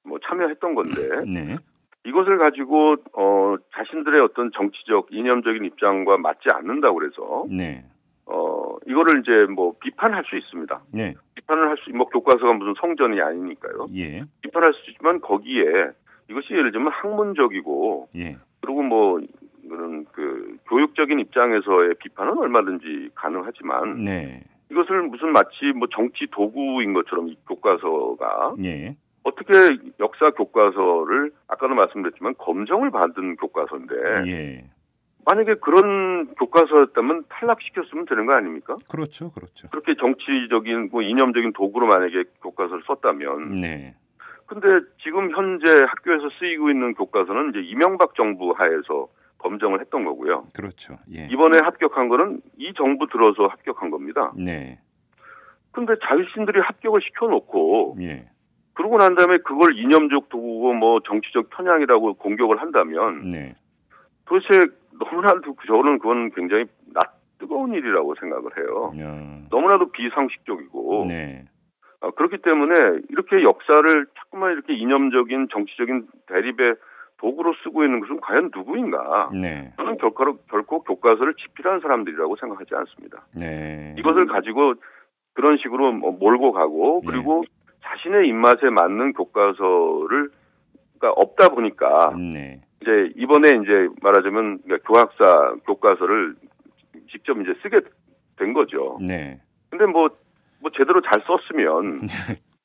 E: 뭐 참여했던 건데
B: 네.
E: 이것을 가지고 자신들의 어떤 정치적 이념적인 입장과 맞지 않는다고 그래서
B: 네.
E: 이거를 이제 뭐 비판할 수 있습니다.
B: 네.
E: 비판을 할 수, 뭐 교과서가 무슨 성전이 아니니까요.
B: 예.
E: 비판할 수 있지만 거기에 이것이 예를 들면 학문적이고
B: 예.
E: 그리고 뭐 그런 그 교육적인 입장에서의 비판은 얼마든지 가능하지만
B: 네.
E: 이것을 무슨 마치 뭐 정치 도구인 것처럼 이 교과서가
B: 예.
E: 어떻게 역사 교과서를 아까도 말씀드렸지만 검정을 받은 교과서인데
B: 예.
E: 만약에 그런 교과서였다면 탈락시켰으면 되는 거 아닙니까?
B: 그렇죠. 그렇죠.
E: 그렇게 정치적인 뭐 이념적인 도구로 만약에 교과서를 썼다면
B: 네.
E: 근데 지금 현재 학교에서 쓰이고 있는 교과서는 이제 이명박 정부 하에서 검정을 했던 거고요.
B: 그렇죠. 예.
E: 이번에 합격한 거는 이 정부 들어서 합격한 겁니다.
B: 네.
E: 근데 자신들이 합격을 시켜놓고
B: 예.
E: 그러고 난 다음에 그걸 이념적 도구고 뭐 정치적 편향이라고 공격을 한다면
B: 네.
E: 도대체 너무나도 저는 그건 굉장히 뜨거운 일이라고 생각을 해요. 너무나도 비상식적이고
B: 네.
E: 그렇기 때문에 이렇게 역사를 자꾸만 이렇게 이념적인 정치적인 대립의 도구로 쓰고 있는 것은 과연 누구인가?
B: 네.
E: 저는 결코 교과서를 집필한 사람들이라고 생각하지 않습니다.
B: 네.
E: 이것을 가지고 그런 식으로 몰고 가고 그리고 자신의 입맛에 맞는 교과서를 없다 보니까
B: 네.
E: 이제 이번에 이제 말하자면 교학사 교과서를 직접 이제 쓰게 된 거죠.
B: 네.
E: 근데 뭐 제대로 잘 썼으면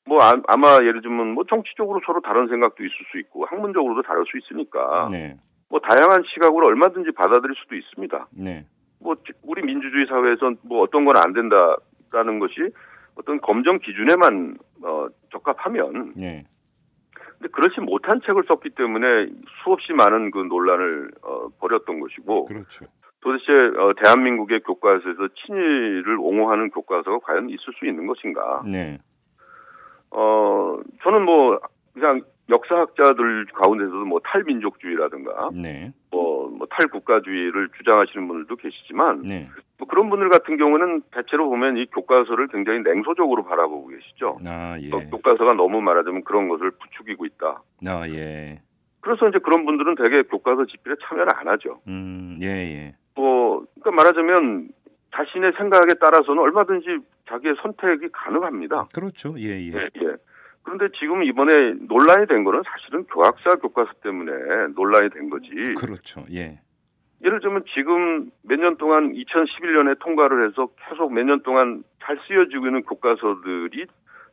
E: 뭐 아마 예를 들면 뭐 정치적으로 서로 다른 생각도 있을 수 있고 학문적으로도 다를 수 있으니까
B: 네.
E: 뭐 다양한 시각으로 얼마든지 받아들일 수도 있습니다.
B: 네.
E: 뭐 우리 민주주의 사회에선 뭐 어떤 건 안 된다라는 것이 어떤 검정 기준에만 적합하면
B: 네.
E: 근데 그렇지 못한 책을 썼기 때문에 수없이 많은 그 논란을 벌였던 것이고
B: 그렇죠.
E: 도대체 대한민국의 교과서에서 친일을 옹호하는 교과서가 과연 있을 수 있는 것인가?
B: 네.
E: 저는 뭐 그냥 역사학자들 가운데서도 뭐 탈민족주의라든가
B: 네.
E: 뭐 탈국가주의를 주장하시는 분들도 계시지만
B: 네.
E: 뭐 그런 분들 같은 경우는 대체로 보면 이 교과서를 굉장히 냉소적으로 바라보고 계시죠.
B: 아, 예.
E: 교과서가 너무 말하자면 그런 것을 부추기고 있다.
B: 아, 예.
E: 그래서 이제 그런 분들은 대개 교과서 집필에 참여를 안 하죠.
B: 예, 예.
E: 그러니까 말하자면 자신의 생각에 따라서는 얼마든지 자기의 선택이 가능합니다.
B: 그렇죠. 예, 예.
E: 예, 예. 그런데 지금 이번에 논란이 된 거는 사실은 교학사 교과서 때문에 논란이 된 거지.
B: 그렇죠. 예.
E: 예를 들면 지금 몇 년 동안 2011년에 통과를 해서 계속 몇 년 동안 잘 쓰여지고 있는 교과서들이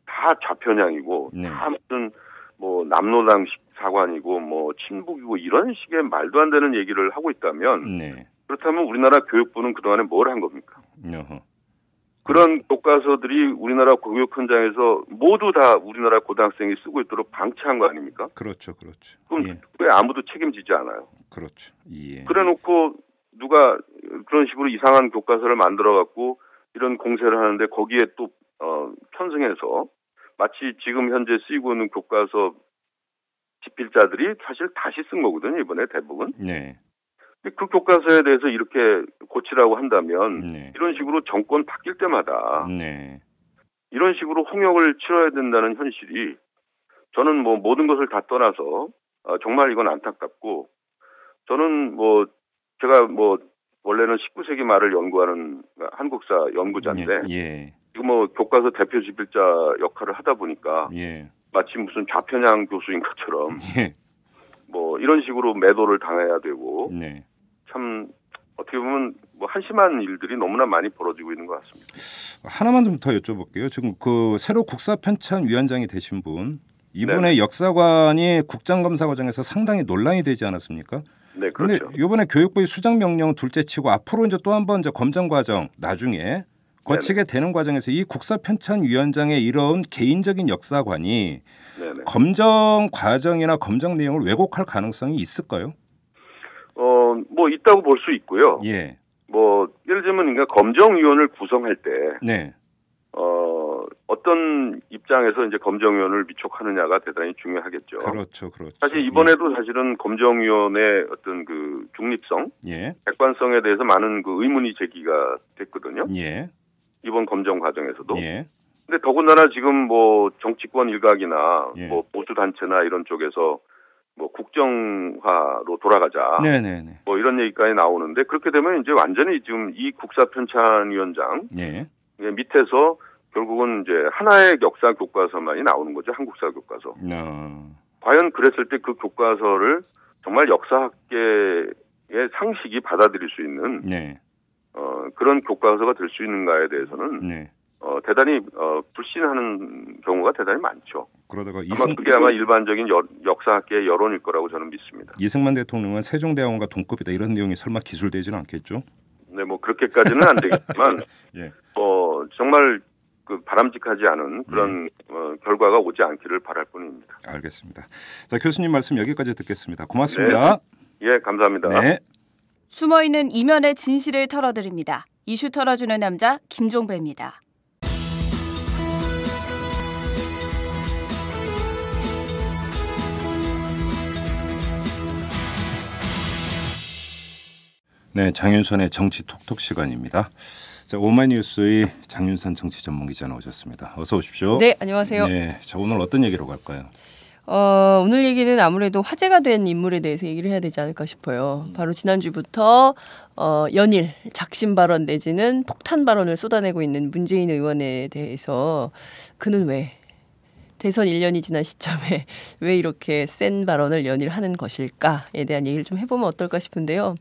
E: 다 좌편향이고
B: 네.
E: 다 무슨 뭐 남로당 사관이고 뭐 친북이고 이런 식의 말도 안 되는 얘기를 하고 있다면
B: 네.
E: 그렇다면 우리나라 교육부는 그동안에 뭘 한 겁니까?
B: 어허.
E: 그런 교과서들이 우리나라 교육 현장에서 모두 다 우리나라 고등학생이 쓰고 있도록 방치한 거 아닙니까?
B: 그렇죠, 그렇죠.
E: 그럼
B: 예.
E: 왜 아무도 책임지지 않아요?
B: 그렇죠. 예.
E: 그래놓고 누가 그런 식으로 이상한 교과서를 만들어갖고 이런 공세를 하는데 거기에 또 편승해서 마치 지금 현재 쓰이고 있는 교과서 집필자들이 사실 다시 쓴 거거든요. 이번에 대부분.
B: 네.
E: 근데 그 교과서에 대해서 이렇게 고치라고 한다면
B: 네.
E: 이런 식으로 정권 바뀔 때마다
B: 네.
E: 이런 식으로 홍역을 치러야 된다는 현실이 저는 뭐 모든 것을 다 떠나서 정말 이건 안타깝고 저는 뭐 제가 뭐 원래는 19세기 말을 연구하는 한국사 연구자인데
B: 예.
E: 지금 뭐 교과서 대표 집필자 역할을 하다 보니까
B: 예.
E: 마치 무슨 좌편향 교수인 것처럼
B: 예.
E: 뭐 이런 식으로 매도를 당해야 되고
B: 네.
E: 참 어떻게 보면 뭐 한심한 일들이 너무나 많이 벌어지고 있는 것 같습니다.
B: 하나만 좀 더 여쭤볼게요. 지금 그 새로 국사편찬위원장이 되신 분 이번에
E: 네네.
B: 역사관이 국장검사 과정에서 상당히 논란이 되지 않았습니까?
E: 네,
B: 그런데
E: 그렇죠.
B: 이번에 교육부의 수장 명령 둘째치고 앞으로 이제 또 한 번 이제 검증 과정 나중에 거치게 되는 과정에서 이 국사편찬위원장의 이런 개인적인 역사관이
E: 네네.
B: 검정 과정이나 검정 내용을 왜곡할 가능성이 있을까요?
E: 뭐 있다고 볼 수 있고요.
B: 예.
E: 뭐 예를 들면 그러니까 검정위원을 구성할 때
B: 네.
E: 어떤 입장에서 이제 검정위원을 위촉하느냐가 대단히 중요하겠죠.
B: 그렇죠, 그렇죠.
E: 사실 이번에도 사실은 검정위원의 어떤 그 중립성,
B: 예.
E: 객관성에 대해서 많은 그 의문이 제기가 됐거든요.
B: 예.
E: 이번 검정 과정에서도.
B: 예.
E: 근데 더군다나 지금 뭐 정치권 일각이나
B: 예.
E: 뭐 보수 단체나 이런 쪽에서 뭐 국정화로 돌아가자.
B: 네네네.
E: 뭐 이런 얘기까지 나오는데 그렇게 되면 이제 완전히 지금 이 국사편찬위원장
B: 예.
E: 밑에서 결국은 이제 하나의 역사 교과서만이 나오는 거죠. 한국사 교과서. 과연 그랬을 때 그 교과서를 정말 역사학계의 상식이 받아들일 수 있는
B: 네.
E: 그런 교과서가 될 수 있는가에 대해서는
B: 네.
E: 대단히 불신하는 경우가 대단히 많죠.
B: 그러다가
E: 아마 그게 아마 일반적인 역사학계의 여론일 거라고 저는 믿습니다.
B: 이승만 대통령은 세종대왕과 동급이다 이런 내용이 설마 기술되지는 않겠죠?
E: 네, 뭐 그렇게까지는 안 되겠지만,
B: 예.
E: 정말 그 바람직하지 않은 그런 결과가 오지 않기를 바랄 뿐입니다.
B: 알겠습니다. 자, 교수님 말씀 여기까지 듣겠습니다. 고맙습니다.
E: 네. 예, 감사합니다.
B: 네.
F: 숨어있는 이면의 진실을 털어드립니다. 이슈 털어주는 남자 김종배입니다.
B: 네, 장윤선의 정치 톡톡 시간입니다. 자, 오마이뉴스의 장윤선 정치 전문 기자 나오셨습니다. 어서 오십시오.
A: 네, 안녕하세요.
B: 네, 자, 오늘 어떤 얘기로 갈까요?
A: 오늘 얘기는 아무래도 화제가 된 인물에 대해서 얘기를 해야 되지 않을까 싶어요. 바로 지난주부터 연일 작심 발언 내지는 폭탄 발언을 쏟아내고 있는 문재인 의원에 대해서 그는 왜 대선 1년이 지난 시점에 왜 이렇게 센 발언을 연일 하는 것일까에 대한 얘기를 좀 해보면 어떨까 싶은데요.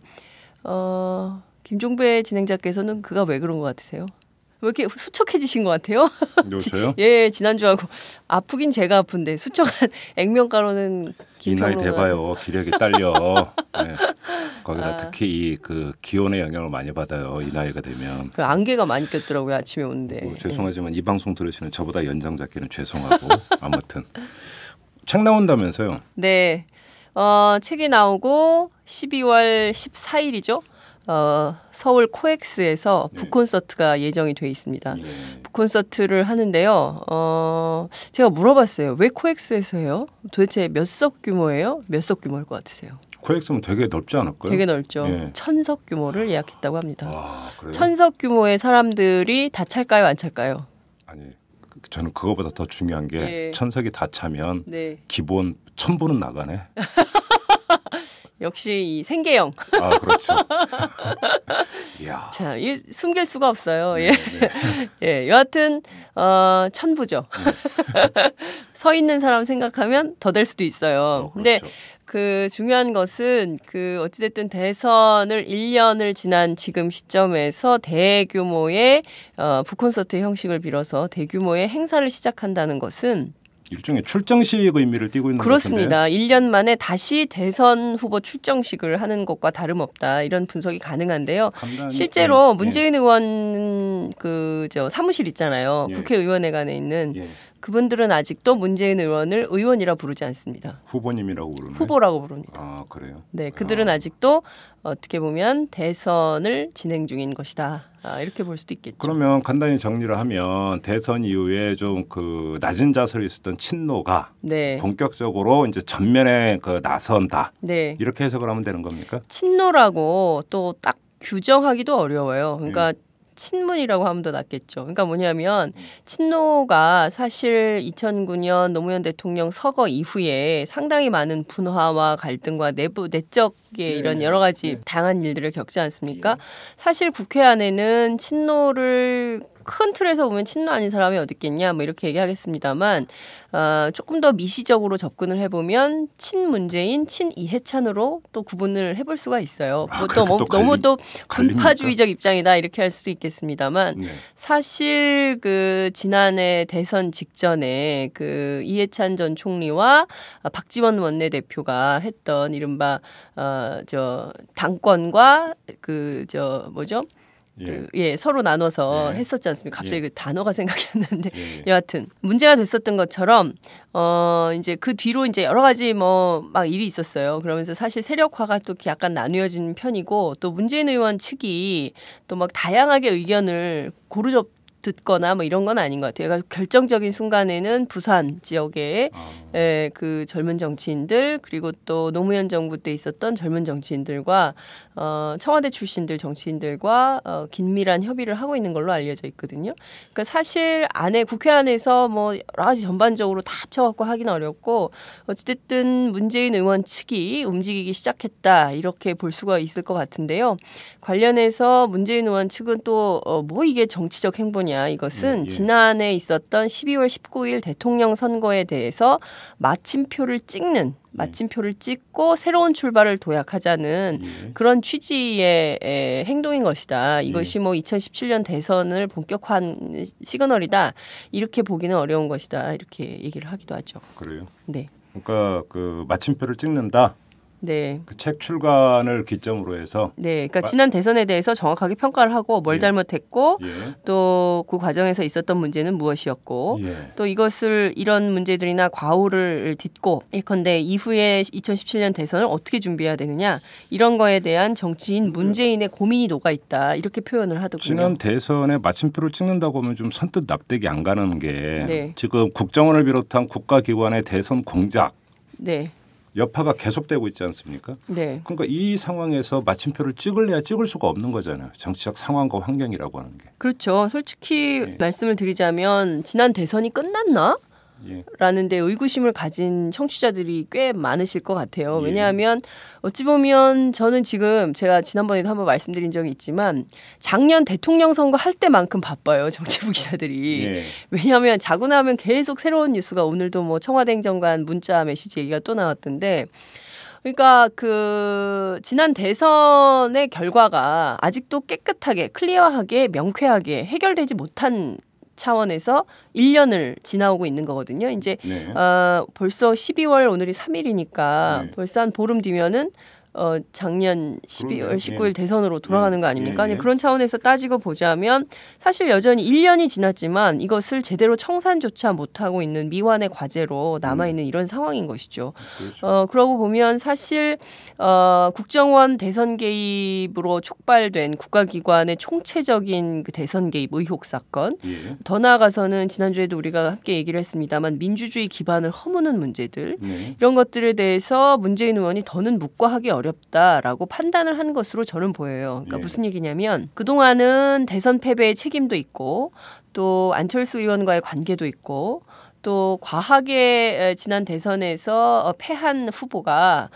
A: 김종배 진행자께서는 그가 왜 그런 것 같으세요? 왜 이렇게 수척해지신 것 같아요?
B: 저요?
A: 예, 지난주하고 아프긴 제가 아픈데 수척한 액면가로는
B: 이 나이 돼봐요. 기력이 딸려. 네. 거기다 특히 이 그 기온의 영향을 많이 받아요. 이 나이가 되면.
A: 그 안개가 많이 꼈더라고요. 아침에 오는데.
B: 죄송하지만 이 방송 들으시는 저보다 연장 잡기는 죄송하고 아무튼 책 나온다면서요?
A: 네. 책이 나오고 12월 14일이죠. 서울 코엑스에서 북콘서트가 예정이 돼 있습니다.
B: 예.
A: 북콘서트를 하는데요. 제가 물어봤어요. 왜 코엑스에서 해요? 도대체 몇 석 규모예요? 몇 석 규모일 것 같으세요?
B: 코엑스면 되게 넓지 않을까요?
A: 되게 넓죠.
B: 예.
A: 1000석 규모를 예약했다고 합니다.
B: 그래요?
A: 1000석 규모의 사람들이 다 찰까요? 안 찰까요?
B: 아니, 저는 그거보다 더 중요한 게
A: 예.
B: 1000석이 다 차면
A: 네.
B: 기본 1000부는 나가네.
A: 역시 이 생계형.
B: 그렇죠. 이야.
A: 자, 이 숨길 수가 없어요.
B: 네,
A: 예. 예, 여하튼 1000부죠. 서 있는 사람 생각하면 더 될 수도 있어요. 근데
B: 그렇죠.
A: 그 중요한 것은 그 어찌됐든 대선을 1년을 지난 지금 시점에서 대규모의 북콘서트 형식을 빌어서 대규모의 행사를 시작한다는 것은
B: 일종의 출정식 의미를 띠고 있는 것
A: 그렇습니다. 1년 만에 다시 대선 후보 출정식을 하는 것과 다름없다. 이런 분석이 가능한데요. 실제로 문재인 의원 사무실 있잖아요.
B: 예.
A: 국회의원회관에 있는
B: 예.
A: 그분들은 아직도 문재인 의원을 의원이라 부르지 않습니다.
B: 후보님이라고 부르나요?
A: 후보라고 부릅니다.
B: 아, 그래요?
A: 네, 그들은 아직도 어떻게 보면 대선을 진행 중인 것이다. 이렇게 볼 수도 있겠죠.
B: 그러면 간단히 정리를 하면 대선 이후에 좀 그 낮은 자세로 있었던 친노가
A: 네.
B: 본격적으로 이제 전면에 나선다.
A: 네.
B: 이렇게 해석을 하면 되는 겁니까?
A: 친노라고 또 딱 규정하기도 어려워요. 그러니까 친문이라고 하면 더 낫겠죠. 그러니까 뭐냐면 친노가 사실 2009년 노무현 대통령 서거 이후에 상당히 많은 분화와 갈등과 내적의 이런 여러 가지 다양한 일들을 겪지 않습니까? 사실 국회 안에는 친노를 큰 틀에서 보면 친노 아닌 사람이 어디 있겠냐 뭐 이렇게 얘기하겠습니다만 조금 더 미시적으로 접근을 해보면 친문재인, 친이해찬으로 또 구분을 해볼 수가 있어요. 너무 또 분파주의적 입장이다 이렇게 할 수도 있겠습니다만 사실 그 지난해 대선 직전에 그 이해찬 전 총리와 박지원 원내대표가 했던 이른바 당권과 서로 나눠서 했었지 않습니까? 갑자기 그 단어가 생각이 안 나는데 여하튼 문제가 됐었던 것처럼 이제 그 뒤로 이제 여러 가지 막 일이 있었어요. 그러면서 사실 세력화가 또 약간 나뉘어진 편이고 또 문재인 의원 측이 또 막 다양하게 의견을 고루 듣거나 뭐 이런 건 아닌 것 같아요. 그러니까 결정적인 순간에는 부산 지역에 그 젊은 정치인들 그리고 또 노무현 정부 때 있었던 젊은 정치인들과 청와대 출신들 정치인들과 긴밀한 협의를 하고 있는 걸로 알려져 있거든요. 그러니까 사실 국회 안에서 뭐 여러 가지 전반적으로 다 합쳐갖고 하기는 어렵고 어쨌든 문재인 의원 측이 움직이기 시작했다 이렇게 볼 수가 있을 것 같은데요. 관련해서 문재인 의원 측은 또 뭐 이게 정치적 행보냐 이것은 지난해 있었던 12월 19일 대통령 선거에 대해서 마침표를 찍고 새로운 출발을 도약하자는 그런 취지의 행동인 것이다. 이것이 뭐 2017년 대선을 본격화한 시그널이다. 이렇게 보기는 어려운 것이다. 이렇게 얘기를 하기도 하죠.
B: 그래요?
A: 네.
B: 그러니까 그 마침표를 찍는다.
A: 네.
B: 그 책 출간을 기점으로 해서.
A: 네. 그러니까 지난 대선에 대해서 정확하게 평가를 하고 뭘 잘못했고 또 그 과정에서 있었던 문제는 무엇이었고 또 이런 문제들이나 과오를 딛고 예컨대 이후에 2017년 대선을 어떻게 준비해야 되느냐 이런 거에 대한 정치인 문재인의 고민이 녹아 있다. 이렇게 표현을 하더군요.
B: 지난 대선에 마침표를 찍는다고 하면 좀 선뜻 납득이 안 가는 게 지금 국정원을 비롯한 국가기관의 대선 공작.
A: 네.
B: 여파가 계속되고 있지 않습니까?
A: 네.
B: 그러니까 이 상황에서 마침표를 찍을래야 찍을 수가 없는 거잖아요. 정치적 상황과 환경이라고 하는 게.
A: 그렇죠. 솔직히 말씀을 드리자면 지난 대선이 끝났나? 라는 데 의구심을 가진 청취자들이 꽤 많으실 것 같아요. 왜냐하면 어찌 보면 저는 지금 제가 지난번에도 한번 말씀드린 적이 있지만 작년 대통령 선거 할 때만큼 바빠요. 정치부 기자들이. 왜냐하면 자고 나면 계속 새로운 뉴스가 오늘도 뭐 청와대 행정관 문자 메시지 얘기가 또 나왔던데 그러니까 그 지난 대선의 결과가 아직도 깨끗하게 클리어하게 명쾌하게 해결되지 못한 차원에서 1년을 지나오고 있는 거거든요. 이제 벌써 12월 오늘이 3일이니까 벌써 한 보름 뒤면은 작년 12월 19일 대선으로 돌아가는 거 아닙니까? 그런 차원에서 따지고 보자면 사실 여전히 1년이 지났지만 이것을 제대로 청산조차 못하고 있는 미완의 과제로 남아있는 이런 상황인 것이죠. 그러고 보면 사실 국정원 대선 개입으로 촉발된 국가기관의 총체적인 그 대선 개입 의혹 사건 더 나아가서는 지난주에도 우리가 함께 얘기를 했습니다만 민주주의 기반을 허무는 문제들 이런 것들에 대해서 문재인 의원이 더는 묵과하기 어렵다라고 판단을 한 것으로 저는 보여요. 그러니까 무슨 얘기냐면 그동안은 대선 패배의 책임도 있고 또 안철수 의원과의 관계도 있고 또 과하게 지난 대선에서 패한 후보가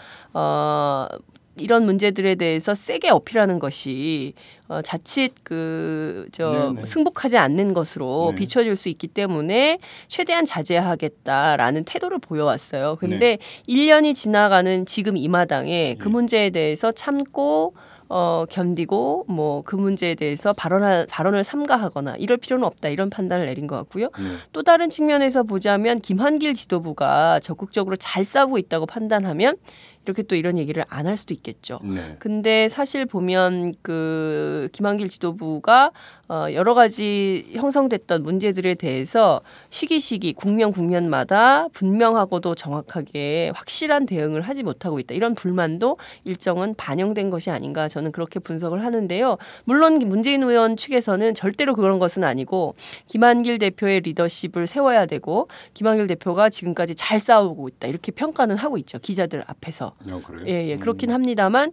A: 이런 문제들에 대해서 세게 어필하는 것이 자칫 승복하지 않는 것으로 비춰질 수 있기 때문에 최대한 자제하겠다라는 태도를 보여왔어요. 그런데 1년이 지나가는 지금 이 마당에 그 문제에 대해서 참고 견디고 뭐 그 문제에 대해서 발언을 삼가하거나 이럴 필요는 없다 이런 판단을 내린 것 같고요. 또 다른 측면에서 보자면 김한길 지도부가 적극적으로 잘 싸우고 있다고 판단하면 이렇게 또 이런 얘기를 안 할 수도 있겠죠. 근데 사실 보면 그 김한길 지도부가 여러 가지 형성됐던 문제들에 대해서 시기시기 국면마다 분명하고도 정확하게 확실한 대응을 하지 못하고 있다. 이런 불만도 일정은 반영된 것이 아닌가 저는 그렇게 분석을 하는데요. 물론 문재인 의원 측에서는 절대로 그런 것은 아니고 김한길 대표의 리더십을 세워야 되고 김한길 대표가 지금까지 잘 싸우고 있다. 이렇게 평가는 하고 있죠. 기자들 앞에서.
B: 그래요?
A: 예, 그렇긴 합니다만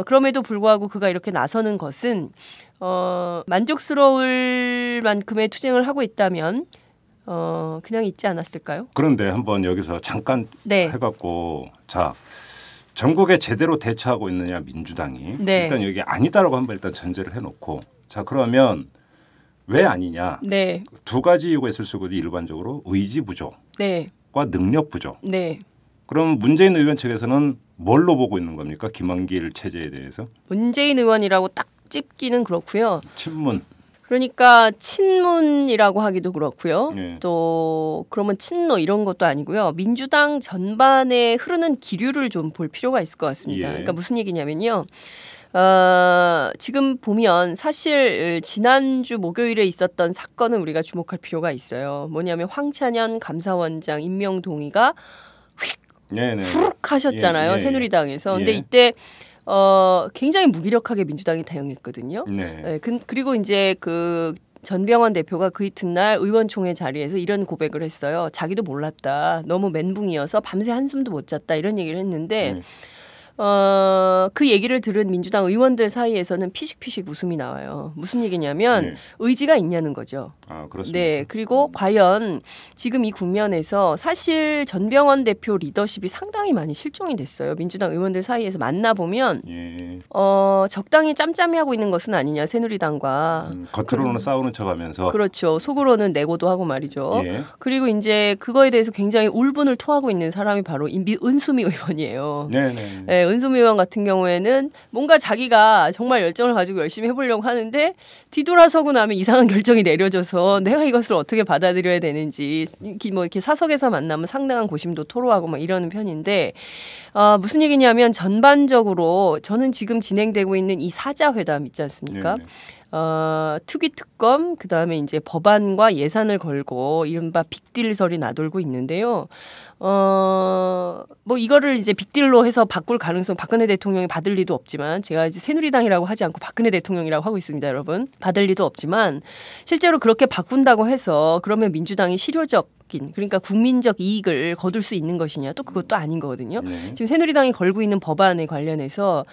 A: 그럼에도 불구하고 그가 이렇게 나서는 것은 만족스러울 만큼의 투쟁을 하고 있다면 그냥 있지 않았을까요?
B: 그런데 한번 여기서 잠깐
A: 네.
B: 해갖고 자 전국에 제대로 대처하고 있느냐 민주당이
A: 네.
B: 일단 여기 아니다라고 한번 일단 전제를 해놓고 자 그러면 왜 아니냐?
A: 네.
B: 두 가지 이유가 있을 수 있거든요. 일반적으로 의지 부족과
A: 네.
B: 능력 부족.
A: 네.
B: 그럼 문재인 의원 측에서는 뭘로 보고 있는 겁니까? 김한길 체제에 대해서?
A: 문재인 의원이라고 딱 찝기는 그렇고요.
B: 친문.
A: 그러니까 친문이라고 하기도 그렇고요.
B: 네.
A: 또 그러면 친노 이런 것도 아니고요. 민주당 전반에 흐르는 기류를 좀 볼 필요가 있을 것 같습니다.
B: 예.
A: 그러니까 무슨 얘기냐면요. 지금 보면 사실 지난주 목요일에 있었던 사건은 우리가 주목할 필요가 있어요. 뭐냐면 황찬현 감사원장 임명 동의가 훅 하셨잖아요.
B: 예.
A: 새누리당에서. 근데
B: 예.
A: 이때 굉장히 무기력하게 민주당이 대응했거든요.
B: 네.
A: 그리고 이제 그 전병헌 대표가 그 이튿날 의원총회 자리에서 이런 고백을 했어요. 자기도 몰랐다. 너무 멘붕이어서 밤새 한숨도 못 잤다. 이런 얘기를 했는데 그 얘기를 들은 민주당 의원들 사이에서는 피식피식 웃음이 나와요. 무슨 얘기냐면 의지가 있냐는 거죠.
B: 그렇습니다.
A: 네, 그리고 과연 지금 이 국면에서 사실 전병헌 대표 리더십이 상당히 많이 실종이 됐어요. 민주당 의원들 사이에서 만나보면 적당히 짬짬이하고 있는 것은 아니냐 새누리당과.
B: 겉으로는 싸우는 척하면서.
A: 그렇죠. 속으로는 내고도 하고 말이죠.
B: 예.
A: 그리고 이제 그거에 대해서 굉장히 울분을 토하고 있는 사람이 바로 은수미 의원이에요.
B: 네네.
A: 네, 은수미 의원 같은 경우에는 뭔가 자기가 정말 열정을 가지고 열심히 해보려고 하는데 뒤돌아서고 나면 이상한 결정이 내려져서 내가 이것을 어떻게 받아들여야 되는지 뭐 이렇게 사석에서 만나면 상당한 고심도 토로하고 막 이러는 편인데 무슨 얘기냐면 전반적으로 저는 지금 진행되고 있는 이 사자회담 있지 않습니까? 특위 특검 그다음에 이제 법안과 예산을 걸고 이른바 빅딜설이 나돌고 있는데요. 뭐 이거를 이제 빅딜로 해서 바꿀 가능성 박근혜 대통령이 받을 리도 없지만 제가 이제 새누리당이라고 하지 않고 박근혜 대통령이라고 하고 있습니다, 여러분. 받을 리도 없지만 실제로 그렇게 바꾼다고 해서 그러면 민주당이 실효적 그러니까 국민적 이익을 거둘 수 있는 것이냐 또 그것도 아닌 거거든요. 지금 새누리당이 걸고 있는 법안에 관련해서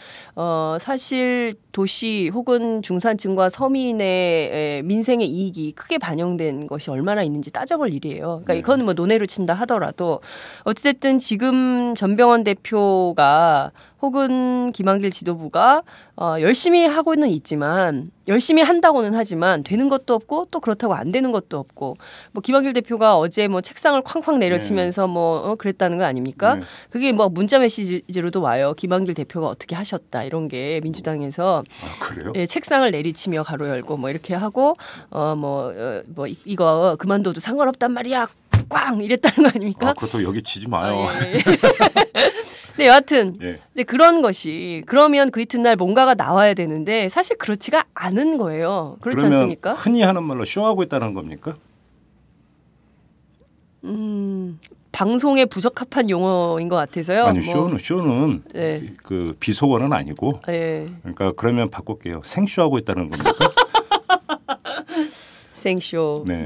A: 사실 도시 혹은 중산층과 서민의 민생의 이익이 크게 반영된 것이 얼마나 있는지 따져볼 일이에요. 그러니까 이거는 뭐 논외로 친다 하더라도 어찌됐든 지금 전병헌 대표가 혹은 김한길 지도부가 열심히 하고는 있지만 열심히 한다고는 하지만 되는 것도 없고 또 그렇다고 안 되는 것도 없고 뭐 김한길 대표가 어제 뭐 책상을 쾅쾅 내려치면서 뭐 그랬다는 거 아닙니까? 그게 뭐 문자 메시지로도 와요. 김한길 대표가 어떻게 하셨다 이런 게 민주당에서
B: 그래요?
A: 예, 책상을 내리치며 가로 열고 뭐 이렇게 하고 이거 그만둬도 상관없단 말이야. 꽝 이랬다는 거 아닙니까?
B: 그것도 여기 치지 마요.
A: 예. 네, 여하튼 네, 그런 것이 그러면 그 이튿날 뭔가가 나와야 되는데 사실 그렇지가 않은 거예요. 그렇지
B: 그러면
A: 않습니까?
B: 흔히 하는 말로 쇼하고 있다는 겁니까?
A: 방송에 부적합한 용어인 것 같아서요.
B: 아니 쇼는
A: 네.
B: 그 비속어는 아니고 그러니까 그러면 바꿀게요. 생쇼하고 있다는 겁니까?
A: 생쇼.
B: 네.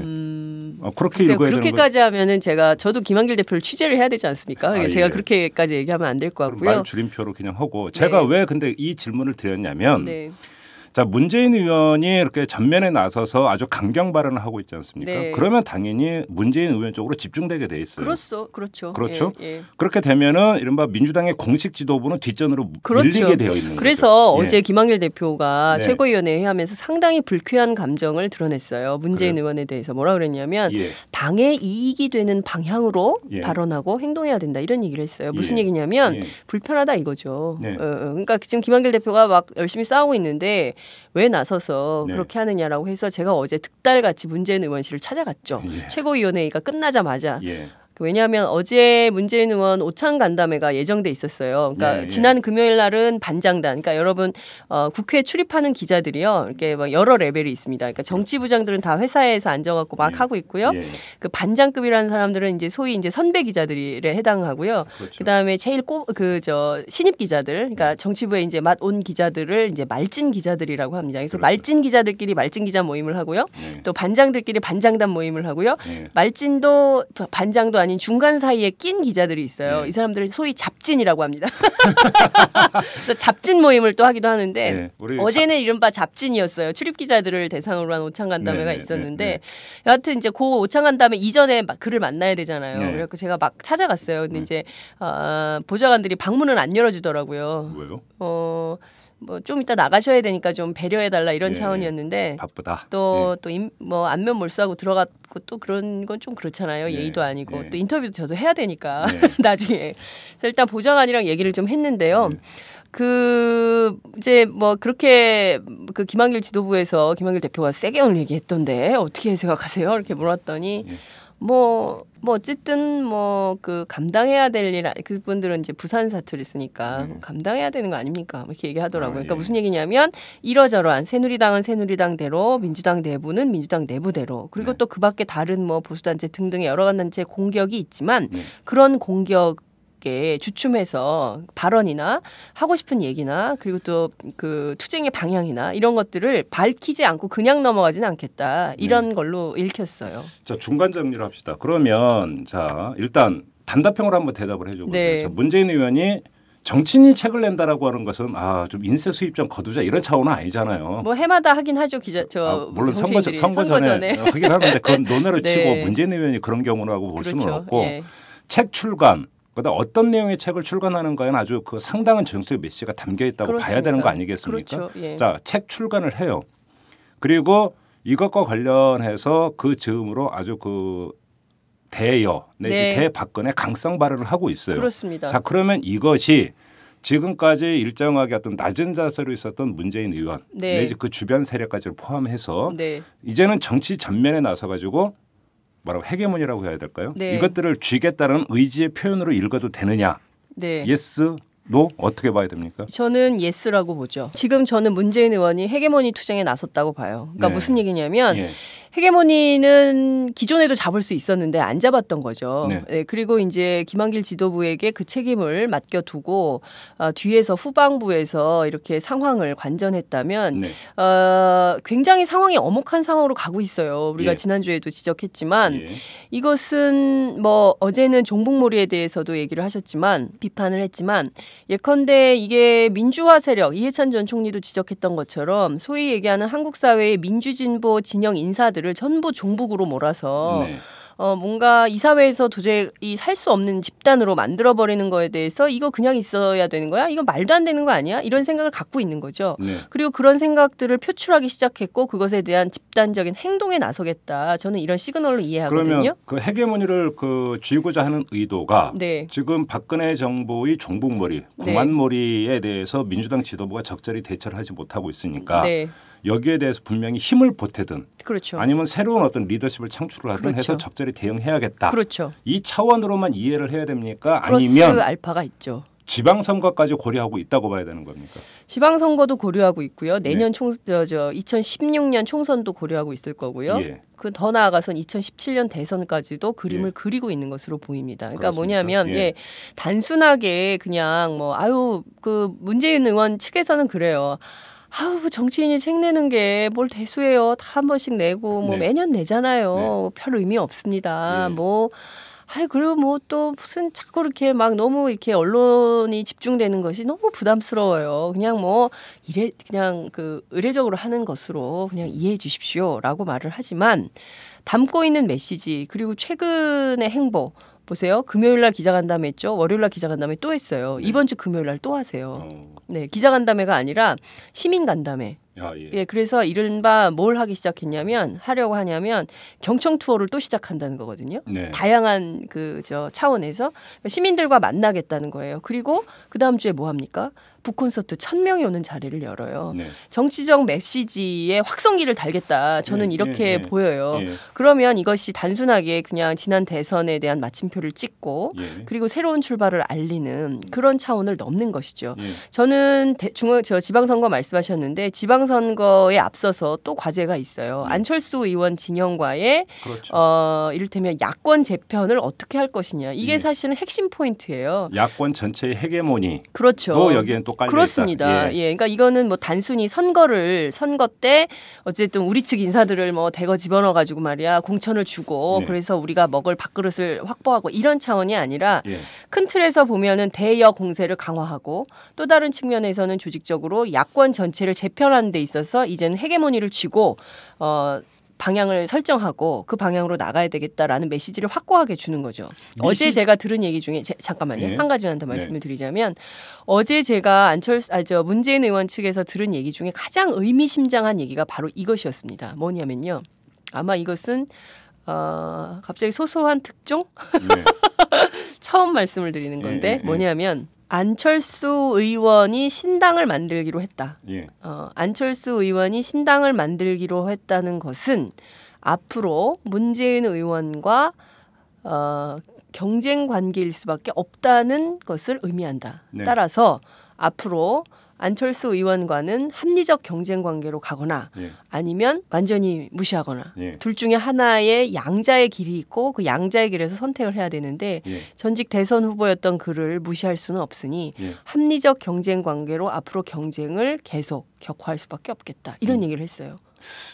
B: 그렇게 읽어야 되는
A: 그렇게까지 하면은 저도 김한길 대표를 취재를 해야 되지 않습니까? 제가 그렇게까지 얘기하면 안 될 것 같고요.
B: 말 줄임표로 그냥 하고 제가 왜 근데 이 질문을 드렸냐면 자, 문재인 의원이 이렇게 전면에 나서서 아주 강경 발언을 하고 있지 않습니까?
A: 네.
B: 그러면 당연히 문재인 의원 쪽으로 집중되게 돼 있어요.
A: 그렇죠.
B: 그렇죠.
A: 예, 예.
B: 그렇게 되면은 이른바 민주당의 공식 지도부는 뒷전으로
A: 그렇죠.
B: 밀리게 되어 있는
A: 그래서
B: 거죠.
A: 어제
B: 예.
A: 김한길 대표가
B: 네.
A: 최고위원회에 하면서 상당히 불쾌한 감정을 드러냈어요. 문재인
B: 그래요?
A: 의원에 대해서 뭐라 그랬냐면
B: 예.
A: 당의 이익이 되는 방향으로
B: 예.
A: 발언하고 행동해야 된다 이런 얘기를 했어요. 무슨
B: 예.
A: 얘기냐면
B: 예.
A: 불편하다 이거죠.
B: 네.
A: 그러니까 지금 김한길 대표가 막 열심히 싸우고 있는데 왜 나서서
B: 네.
A: 그렇게 하느냐라고 해서 제가 어제 득달같이 문재인 의원실을 찾아갔죠.
B: 예.
A: 최고위원회가 끝나자마자.
B: 예.
A: 왜냐하면 어제 문재인 의원 오찬 간담회가 예정돼 있었어요. 그러니까
B: 네,
A: 지난 금요일 날은 반장단. 그러니까 여러분 국회에 출입하는 기자들이요. 이렇게 막 여러 레벨이 있습니다. 그러니까 정치부장들은 다 회사에서 앉아갖고 막
B: 예.
A: 하고 있고요.
B: 예.
A: 그 반장급이라는 사람들은 이제 소위 이제 선배 기자들에 해당하고요.
B: 그렇죠.
A: 그다음에 제일 신입 기자들, 그러니까 정치부에 이제 맛 온 기자들을 이제 말진 기자들이라고 합니다. 그래서
B: 그렇죠.
A: 말진 기자들끼리 말진 기자 모임을 하고요.
B: 네.
A: 또 반장들끼리 반장단 모임을 하고요.
B: 네.
A: 말진도 반장도 아닌 중간 사이에 낀 기자들이 있어요.
B: 네.
A: 이 사람들을 소위 잡진이라고 합니다. 그래서 잡진 모임을 또 하기도 하는데
B: 네. 우리
A: 어제는 이른바 잡진이었어요. 출입 기자들을 대상으로 한 오찬 간담회가
B: 네, 네,
A: 있었는데
B: 네, 네.
A: 여하튼 이제 그 오찬 간담회 이전에 그를 만나야 되잖아요.
B: 네.
A: 그래서 제가 막 찾아갔어요. 근데 이제 보좌관들이 방문을 안 열어주더라고요.
B: 왜요?
A: 뭐 좀 이따 나가셔야 되니까 좀 배려해달라 이런
B: 예,
A: 차원이었는데
B: 바쁘다.
A: 또 뭐 안면 몰수하고 들어갔고 또 그런 건 좀 그렇잖아요.
B: 네,
A: 예의도 아니고
B: 네.
A: 또 인터뷰도 저도 해야 되니까
B: 네.
A: 나중에. 그래서 일단 보좌관이랑 얘기를 좀 했는데요.
B: 네.
A: 이제 뭐 그렇게 그 김한길 지도부에서 김한길 대표가 세게 오늘 얘기했던데 어떻게 생각하세요? 이렇게 물었더니
B: 예.
A: 뭐 어쨌든 뭐 그 감당해야 될 일, 그분들은 이제 부산 사투리 쓰니까 감당해야 되는 거 아닙니까? 이렇게 얘기하더라고요. 그러니까
B: 예.
A: 무슨 얘기냐면 이러저러한 새누리당은 새누리당대로, 민주당 내부는 민주당 내부대로, 그리고
B: 네.
A: 또 그밖에 다른 뭐 보수단체 등등의 여러 가지 단체 공격이 있지만
B: 네.
A: 그런 공격에 주춤해서 발언이나 하고 싶은 얘기나 그리고 또 그 투쟁의 방향이나 이런 것들을 밝히지 않고 그냥 넘어가지는 않겠다. 이런 걸로 읽혔어요.
B: 자, 중간 정리를 합시다. 그러면 자, 일단 단답형으로 한번 대답을 해줘보세요.
A: 네.
B: 자, 문재인 의원이 정치인이 책을 낸다라고 하는 것은 좀 인세 수입 좀 거두자 이런 차원은 아니잖아요.
A: 뭐 해마다 하긴 하죠.
B: 물론
A: 정치인들이.
B: 선거 전에 하긴 하는데 그건 논외를
A: 네.
B: 치고 문재인 의원이 그런 경우라고 볼 수는
A: 그렇죠.
B: 없고
A: 예.
B: 책 출간 그다음 어떤 내용의 책을 출간하는가에는 아주 그 상당한 정치적 메시지가 담겨 있다고 봐야 되는 거 아니겠습니까?
A: 그렇죠. 예.
B: 자, 책 출간을 해요. 그리고 이것과 관련해서 그 즈음으로 아주 그 대여 내지
A: 네.
B: 대박근혜 강성 발언을 하고 있어요.
A: 그렇습니다.
B: 자, 그러면 이것이 지금까지 일정하게 어떤 낮은 자세로 있었던 문재인 의원
A: 네.
B: 내지 그 주변 세력까지를 포함해서
A: 네.
B: 이제는 정치 전면에 나서 가지고 뭐라고 헤게모니라고 해야 될까요?
A: 네.
B: 이것들을 쥐겠다는 의지의 표현으로 읽어도 되느냐?
A: 네.
B: 예스, 노 어떻게 봐야 됩니까?
A: 저는 예스라고 보죠. 지금 저는 문재인 의원이 헤게모니 투쟁에 나섰다고 봐요. 그러니까
B: 네.
A: 무슨 얘기냐면
B: 예.
A: 헤게모니는 기존에도 잡을 수 있었는데 안 잡았던 거죠.
B: 네.
A: 네, 그리고 이제 김한길 지도부에게 그 책임을 맡겨두고 뒤에서 후방부에서 이렇게 상황을 관전했다면
B: 네.
A: 굉장히 상황이 엄혹한 상황으로 가고 있어요. 우리가
B: 예.
A: 지난주에도 지적했지만
B: 예.
A: 이것은 뭐 어제는 종북몰이에 대해서도 얘기를 하셨지만 비판을 했지만 예컨대 이게 민주화 세력 이해찬 전 총리도 지적했던 것처럼 소위 얘기하는 한국 사회의 민주진보 진영 인사들을 전부 종북으로 몰아서
B: 네.
A: 뭔가 이 사회에서 도저히 살 수 없는 집단으로 만들어버리는 거에 대해서 이거 그냥 있어야 되는 거야? 이거 말도 안 되는 거 아니야? 이런 생각을 갖고 있는 거죠.
B: 네.
A: 그리고 그런 생각들을 표출하기 시작했고 그것에 대한 집단적인 행동에 나서겠다. 저는 이런 시그널로 이해하거든요.
B: 그러면 그 헤게모니를 그 쥐고자 하는 의도가
A: 네.
B: 지금 박근혜 정부의 종북몰이,
A: 네.
B: 공안몰이에 대해서 민주당 지도부가 적절히 대처를 하지 못하고 있으니까
A: 네.
B: 여기에 대해서 분명히 힘을 보태든
A: 그렇죠.
B: 아니면 새로운 어떤 리더십을 창출을 하든
A: 그렇죠.
B: 해서 적절히 대응해야겠다.
A: 그렇죠.
B: 이 차원으로만 이해를 해야 됩니까?
A: 플러스
B: 아니면
A: 알파가 있죠.
B: 지방선거까지 고려하고 있다고 봐야 되는 겁니까?
A: 지방선거도 고려하고 있고요. 내년
B: 네.
A: 2016년 총선도 고려하고 있을 거고요.
B: 예.
A: 그 더 나아가선 2017년 대선까지도 그림을 그리고 있는 것으로 보입니다. 그러니까
B: 그렇습니까?
A: 뭐냐면
B: 예.
A: 단순하게 그냥 그 문재인 의원 측에서는 그래요. 정치인이 책 내는 게 뭘 대수해요. 다 한 번씩 내고
B: 네.
A: 매년 내잖아요. 별 의미 없습니다.
B: 예.
A: 아이 그리고 뭐 또 무슨 자꾸 이렇게 막 너무 이렇게 언론이 집중되는 것이 너무 부담스러워요. 그냥 뭐 이래 그냥 그 의례적으로 하는 것으로 그냥 이해해 주십시오라고 말을 하지만 담고 있는 메시지 그리고 최근의 행보 보세요. 금요일 날 기자간담회 했죠. 월요일 날 기자간담회 또 했어요.
B: 네.
A: 이번 주 금요일 날 또 하세요. 네, 기자간담회가 아니라 시민간담회. 예, 그래서 이른바 뭘 하려고 하냐면 경청 투어를 또 시작한다는 거거든요.
B: 네.
A: 다양한 차원에서 시민들과 만나겠다는 거예요. 그리고 그 다음 주에 뭐 합니까? 북콘서트 1000명이 오는 자리를 열어요.
B: 네.
A: 정치적 메시지에 확성기를 달겠다. 저는
B: 네,
A: 이렇게
B: 네,
A: 보여요.
B: 네.
A: 그러면 이것이 단순하게 그냥 지난 대선에 대한 마침표를 찍고
B: 예.
A: 그리고 새로운 출발을 알리는 그런 차원을 넘는 것이죠.
B: 예.
A: 저는 지방선거 말씀하셨는데 지방선거에 앞서서 또 과제가 있어요. 안철수 의원 진영과의
B: 그렇죠.
A: 이를테면 야권 재편을 어떻게 할 것이냐. 이게
B: 예.
A: 사실은 핵심 포인트예요.
B: 야권 전체의 헤게모니.
A: 그렇죠.
B: 또 여기엔 또 깔려
A: 그렇습니다.
B: 있다.
A: 예, 그러니까 이거는 뭐 단순히 선거 때 어쨌든 우리 측 인사들을 뭐 대거 집어넣어 가지고 말이야 공천을 주고
B: 네.
A: 그래서 우리가 먹을 밥그릇을 확보하고 이런 차원이 아니라
B: 예.
A: 큰 틀에서 보면은 대여 공세를 강화하고 또 다른 측면에서는 조직적으로 야권 전체를 재편하는 데 있어서 이제는 헤게모니를 쥐고 방향을 설정하고 그 방향으로 나가야 되겠다라는 메시지를 확고하게 주는 거죠. 어제 제가 들은 얘기 중에 잠깐만요.
B: 네.
A: 한 가지만 더 말씀을 드리자면 어제 제가 문재인 의원 측에서 들은 얘기 중에 가장 의미심장한 얘기가 바로 이것이었습니다. 뭐냐면요. 아마 이것은 갑자기 소소한 특종?
B: 네.
A: 처음 말씀을 드리는 건데 뭐냐면 안철수 의원이 신당을 만들기로 했다.
B: 예.
A: 안철수 의원이 신당을 만들기로 했다는 것은 앞으로 문재인 의원과 경쟁 관계일 수밖에 없다는 것을 의미한다.
B: 네.
A: 따라서 앞으로 안철수 의원과는 합리적 경쟁 관계로 가거나
B: 예.
A: 아니면 완전히 무시하거나
B: 예.
A: 둘 중에 하나의 양자의 길이 있고 그 양자의 길에서 선택을 해야 되는데
B: 예.
A: 전직 대선 후보였던 그를 무시할 수는 없으니
B: 예.
A: 합리적 경쟁 관계로 앞으로 경쟁을 계속 격화할 수밖에 없겠다. 이런 얘기를 했어요.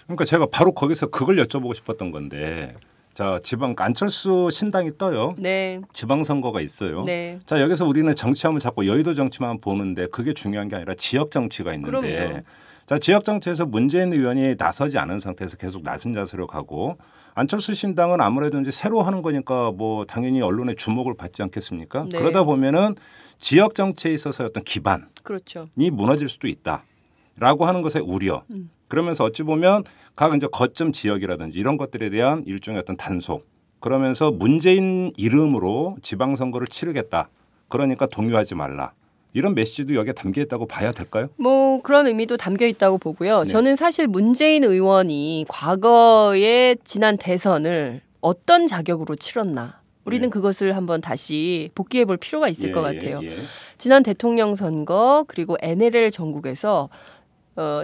B: 그러니까 제가 바로 거기서 그걸 여쭤보고 싶었던 건데 자 안철수 신당이 떠요.
A: 네.
B: 지방선거가 있어요.
A: 네.
B: 자 여기서 우리는 정치하면 자꾸 여의도 정치만 보는데 그게 중요한 게 아니라 지역 정치가 있는데
A: 그럼요.
B: 자 지역 정치에서 문재인 의원이 나서지 않은 상태에서 계속 낮은 자세로 가고 안철수 신당은 아무래도 이제 새로 하는 거니까 뭐 당연히 언론의 주목을 받지 않겠습니까?
A: 네.
B: 그러다 보면은 지역 정치에 있어서의 어떤 기반이
A: 그렇죠.
B: 무너질 수도 있다라고 하는 것의 우려. 그러면서 어찌 보면 각 이제 거점 지역이라든지 이런 것들에 대한 일종의 어떤 단속. 그러면서 문재인 이름으로 지방선거를 치르겠다. 그러니까 동요하지 말라. 이런 메시지도 여기에 담겨 있다고 봐야 될까요?
A: 뭐 그런 의미도 담겨 있다고 보고요.
B: 네.
A: 저는 사실 문재인 의원이 과거에 지난 대선을 어떤 자격으로 치렀나. 우리는
B: 네.
A: 그것을 한번 다시 복귀해 볼 필요가 있을 것 같아요.
B: 예.
A: 지난 대통령 선거 그리고 NLL 전국에서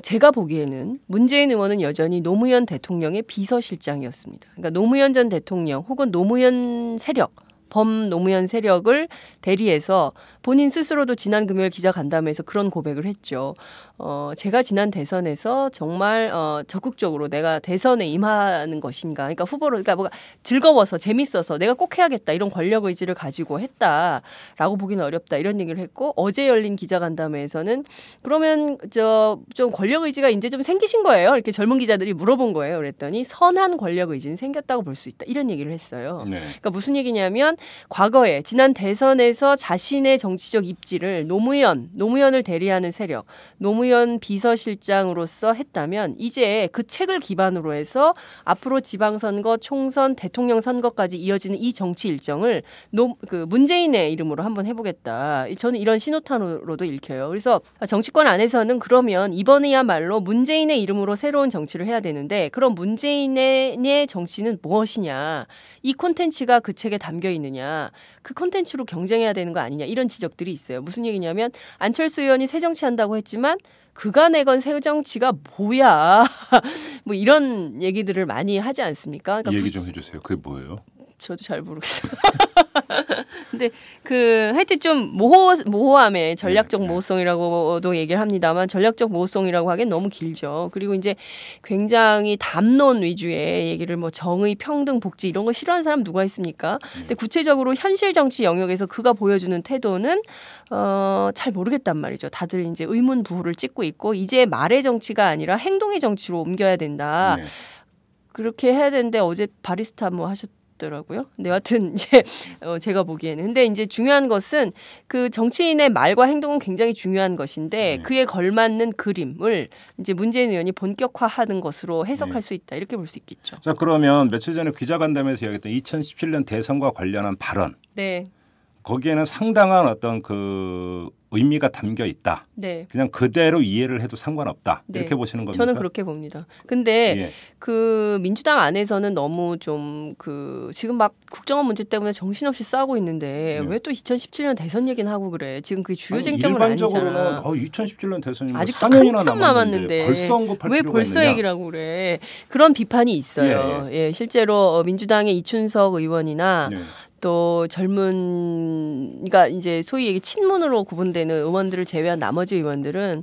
A: 제가 보기에는 문재인 의원은 여전히 노무현 대통령의 비서실장이었습니다. 그러니까 노무현 전 대통령 혹은 노무현 세력, 범노무현 세력을 대리해서 본인 스스로도 지난 금요일 기자간담회에서 그런 고백을 했죠. 제가 지난 대선에서 정말 적극적으로 내가 대선에 임하는 것인가. 그러니까 후보로 그러니까 뭐가 즐거워서 재밌어서 내가 꼭 해야겠다. 이런 권력 의지를 가지고 했다라고 보기는 어렵다. 이런 얘기를 했고 어제 열린 기자간담회에서는 그러면 좀 권력 의지가 이제 좀 생기신 거예요. 이렇게 젊은 기자들이 물어본 거예요. 그랬더니 선한 권력 의지는 생겼다고 볼 수 있다. 이런 얘기를 했어요.
B: 네.
A: 그러니까 무슨 얘기냐면 과거에 지난 대선에서 자신의 정치적 입지를 노무현을 대리하는 세력, 노무현 비서실장으로서 했다면 이제 그 책을 기반으로 해서 앞으로 지방선거, 총선, 대통령 선거까지 이어지는 이 정치 일정을 문재인의 이름으로 한번 해보겠다. 저는 이런 신호탄으로도 읽혀요. 그래서 정치권 안에서는 그러면 이번에야말로 문재인의 이름으로 새로운 정치를 해야 되는데 그럼 문재인의 정치는 무엇이냐. 이 콘텐츠가 그 책에 담겨 있느냐. 그 콘텐츠로 경쟁해야 되는 거 아니냐. 이런 지적들이 있어요. 무슨 얘기냐면 안철수 의원이 새 정치한다고 했지만 그가 내건 새 정치가 뭐야. 뭐 이런 얘기들을 많이 하지 않습니까? 그러니까
B: 얘기 좀 해주세요. 그게 뭐예요?
A: 저도 잘 모르겠어요. 근데 하여튼 좀 모호함에 전략적 모호성이라고도 얘기를 합니다만 전략적 모호성이라고 하기엔 너무 길죠. 그리고 이제 굉장히 담론 위주의 얘기를 뭐 정의, 평등, 복지 이런 거 싫어하는 사람 누가 있습니까? 근데 구체적으로 현실 정치 영역에서 그가 보여주는 태도는 잘 모르겠단 말이죠. 다들 이제 의문부호를 찍고 있고 이제 말의 정치가 아니라 행동의 정치로 옮겨야 된다.
B: 네.
A: 그렇게 해야 되는데 어제 바리스타 뭐 하셨더라고요. 근데 여하튼 이제 제가 보기에는 근데 이제 중요한 것은 그 정치인의 말과 행동은 굉장히 중요한 것인데 그에 걸맞는 그림을 이제 문재인 의원이 본격화하는 것으로 해석할 수 있다 이렇게 볼 수 있겠죠.
B: 자 그러면 며칠 전에 기자간담회에서 이야기했던 2017년 대선과 관련한 발언.
A: 네.
B: 거기에는 상당한 어떤 그 의미가 담겨 있다.
A: 네.
B: 그냥 그대로 이해를 해도 상관없다.
A: 네.
B: 이렇게 보시는 겁니까?
A: 저는 그렇게 봅니다. 근데
B: 예.
A: 그 민주당 안에서는 너무 좀 지금 막 국정원 문제 때문에 정신없이 싸우고 있는데 왜 또 2017년 대선 얘기는 하고 그래? 지금 그게 주요 쟁점은
B: 일반적으로는
A: 아니잖아.
B: 2017년 대선이
A: 아직도
B: 4년이나
A: 한참 남았는데
B: 벌써 언급할
A: 왜
B: 필요가
A: 벌써
B: 있느냐?
A: 얘기를 하고 그래? 그런 비판이 있어요. 예, 실제로 민주당의 이춘석 의원이나
B: 네.
A: 또 그러니까 이제 소위 얘기 친문으로 구분되는 의원들을 제외한 나머지 의원들은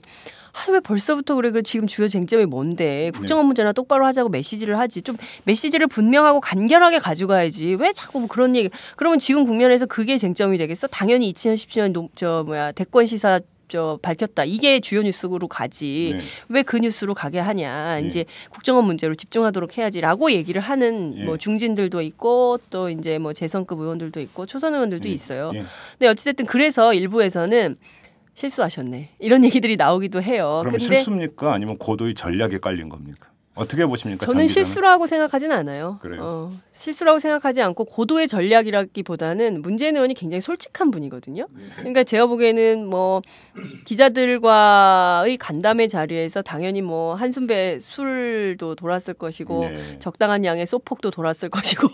A: 왜 벌써부터 그래? 지금 주요 쟁점이 뭔데? 국정원 문제나 똑바로 하자고 메시지를 하지. 좀 메시지를 분명하고 간결하게 가져가야지. 왜 자꾸 뭐 그런 얘기? 그러면 지금 국면에서 그게 쟁점이 되겠어? 당연히 2017년 대권 시사 밝혔다. 이게 주요 뉴스로 가지.
B: 네.
A: 왜 그 뉴스로 가게 하냐. 이제 국정원 문제로 집중하도록 해야지라고 얘기를 하는 뭐 중진들도 있고 또 이제 뭐 재선급 의원들도 있고 초선 의원들도 있어요. 근데 어찌됐든 그래서 일부에서는 실수하셨네. 이런 얘기들이 나오기도 해요.
B: 그럼
A: 근데
B: 실수입니까? 아니면 고도의 전략에 깔린 겁니까? 어떻게 보십니까?
A: 저는 실수라고 생각하진 않아요.
B: 그래요?
A: 실수라고 생각하지 않고 고도의 전략이라기보다는 문재인 의원이 굉장히 솔직한 분이거든요. 그러니까 제가 보기에는 뭐 기자들과의 간담회 자리에서 당연히 뭐 한숨배 술도 돌았을 것이고 적당한 양의 소폭도 돌았을 것이고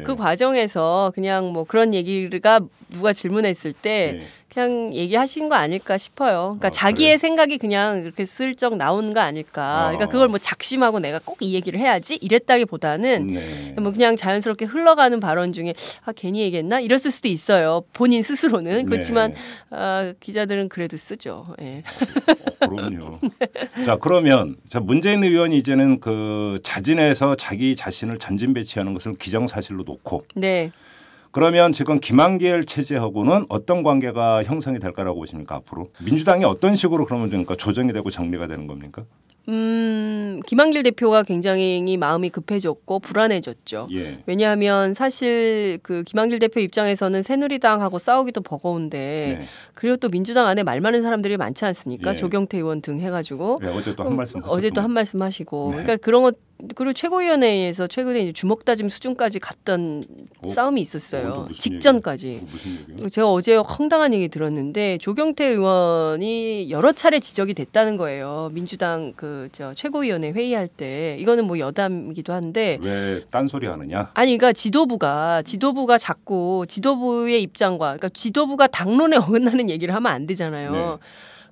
A: 그 과정에서 그냥 뭐 그런 얘기가 누가 질문했을 때 그냥 얘기하신 거 아닐까 싶어요. 그러니까 자기의 생각이 그냥 이렇게 슬쩍 나오는 거 아닐까. 그러니까 그걸 뭐 작심하고 내가 꼭 이 얘기를 해야지 이랬다기보다는 뭐 그냥 자연스럽게 흘러가는 발언 중에 괜히 얘기했나 이랬을 수도 있어요. 본인 스스로는. 그렇지만 기자들은 그래도 쓰죠. 예.
B: 그럼요. 자 그러면 문재인 의원이 이제는 그 자진해서 자기 자신을 전진 배치하는 것을 기정사실로 놓고
A: 네.
B: 그러면 지금 김한길 체제하고는 어떤 관계가 형성이 될까라고 보십니까 앞으로? 민주당이 어떤 식으로 그러면 그러니까 조정이 되고 정리가 되는 겁니까?
A: 김한길 대표가 굉장히 마음이 급해졌고 불안해졌죠. 왜냐하면 사실 그 김한길 대표 입장에서는 새누리당하고 싸우기도 버거운데 그리고 또 민주당 안에 말 많은 사람들이 많지 않습니까? 조경태 의원 등 해가지고
B: 어제도 한 말씀
A: 어제도 한 말씀 하시고 그러니까 그런 것 그리고 최고위원회에서 최근에 이제 주먹 다짐 수준까지 갔던 싸움이 있었어요. 직전까지.
B: 무슨 얘기요?
A: 제가 어제 황당한 얘기 들었는데 조경태 의원이 여러 차례 지적이 됐다는 거예요. 민주당 최고위원회 회의할 때 이거는 뭐 여담이기도 한데
B: 왜 딴소리 하느냐?
A: 아니 그러니까 지도부가 자꾸 지도부의 입장과 그러니까 지도부가 당론에 어긋나는 얘기를 하면 안 되잖아요.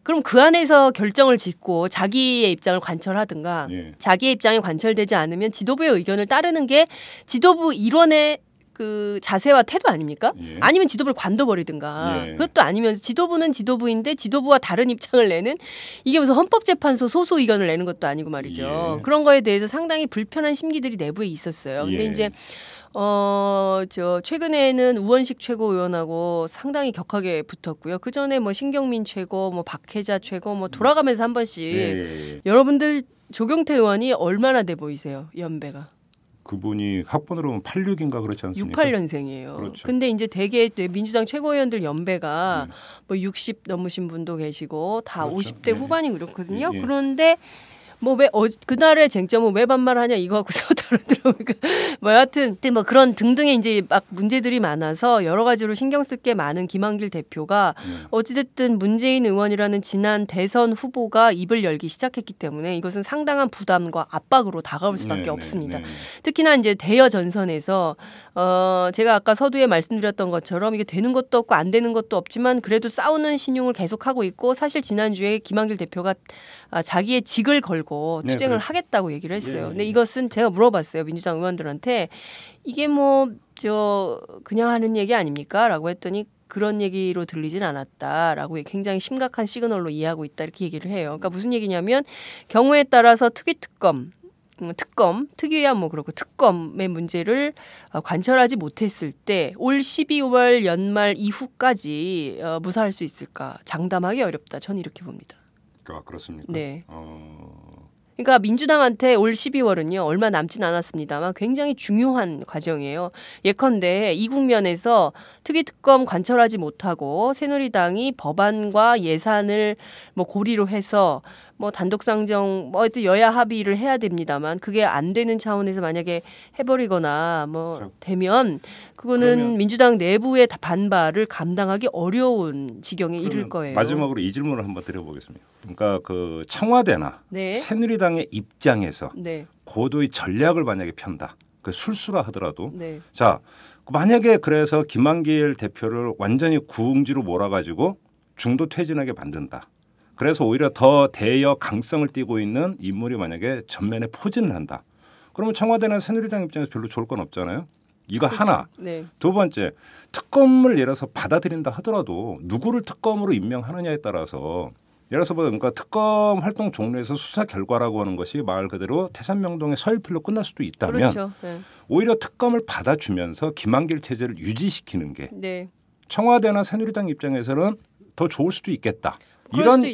A: 그럼 그 안에서 결정을 짓고 자기의 입장을 관철하든가 자기의 입장이 관철되지 않으면 지도부의 의견을 따르는 게 지도부 일원의 그 자세와 태도 아닙니까? 아니면 지도부를 관둬버리든가 그것도 아니면 지도부는 지도부인데 지도부와 다른 입장을 내는 이게 무슨 헌법재판소 소수 의견을 내는 것도 아니고 말이죠. 그런 거에 대해서 상당히 불편한 심기들이 내부에 있었어요. 근데 이제 최근에는 우원식 최고위원하고 상당히 격하게 붙었고요. 그 전에 뭐 신경민 최고, 뭐 박혜자 최고, 뭐 돌아가면서 한 번씩 여러분들 조경태 의원이 얼마나 돼 보이세요? 연배가?
B: 그분이 학번으로 보면 86인가 그렇지 않습니까?
A: 68년생이에요.
B: 그렇죠.
A: 근데 이제 대개 민주당 최고위원들 연배가 뭐 60 넘으신 분도 계시고 다
B: 그렇죠.
A: 50대 후반이 그렇거든요. 그런데 뭐 왜 그날의 쟁점은 왜 반말하냐 이거 갖고 싸우더라고요. 뭐 여하튼 뭐 그런 등등의 이제 막 문제들이 많아서 여러 가지로 신경 쓸 게 많은 김한길 대표가 어찌됐든 문재인 의원이라는 지난 대선 후보가 입을 열기 시작했기 때문에 이것은 상당한 부담과 압박으로 다가올 수밖에 없습니다. 특히나 이제 대여 전선에서 제가 아까 서두에 말씀드렸던 것처럼 이게 되는 것도 없고 안 되는 것도 없지만 그래도 싸우는 신용을 계속하고 있고 사실 지난주에 김한길 대표가 자기의 직을 걸고 투쟁을 하겠다고 얘기를 했어요. 근데 이것은 제가 물어봤어요. 물어봤어요. 민주당 의원들한테 이게 뭐 저 그냥 하는 얘기 아닙니까? 라고 했더니 그런 얘기로 들리진 않았다라고 굉장히 심각한 시그널로 이해하고 있다 이렇게 얘기를 해요. 그러니까 무슨 얘기냐면 경우에 따라서 특검, 특위야 뭐 그렇고 특검의 문제를 관철하지 못했을 때 올 12월 연말 이후까지 무사할 수 있을까 장담하기 어렵다. 저는 이렇게 봅니다.
B: 그렇습니까?
A: 네. 그러니까 민주당한테 올 12월은요 얼마 남진 않았습니다만 굉장히 중요한 과정이에요. 예컨대 이 국면에서 특위특검 관철하지 못하고 새누리당이 법안과 예산을 뭐 고리로 해서 뭐 단독상정 뭐 하여튼 여야 합의를 해야 됩니다만 그게 안 되는 차원에서 만약에 해버리거나 뭐 되면 그거는 민주당 내부의 반발을 감당하기 어려운 지경에 이를 거예요.
B: 마지막으로 이 질문을 한번 드려보겠습니다. 그러니까 그 청와대나
A: 네.
B: 새누리당의 입장에서
A: 네.
B: 고도의 전략을 만약에 편다. 그 술수라 하더라도
A: 네.
B: 자 만약에 그래서 김한길 대표를 완전히 구응지로 몰아가지고 중도 퇴진하게 만든다. 그래서 오히려 더 대여 강성을 띠고 있는 인물이 만약에 전면에 포진을 한다. 그러면 청와대나 새누리당 입장에서 별로 좋을 건 없잖아요. 이거 하나.
A: 네.
B: 두 번째, 특검을 예를 들어서 받아들인다 하더라도 누구를 특검으로 임명하느냐에 따라서 예를 들어서 그러니까 특검 활동 종료에서 수사 결과라고 하는 것이 말 그대로 태산명동의 서일필로 끝날 수도 있다면
A: 그렇죠. 네.
B: 오히려 특검을 받아주면서 김한길 체제를 유지시키는 게
A: 네.
B: 청와대나 새누리당 입장에서는 더 좋을 수도 있겠다.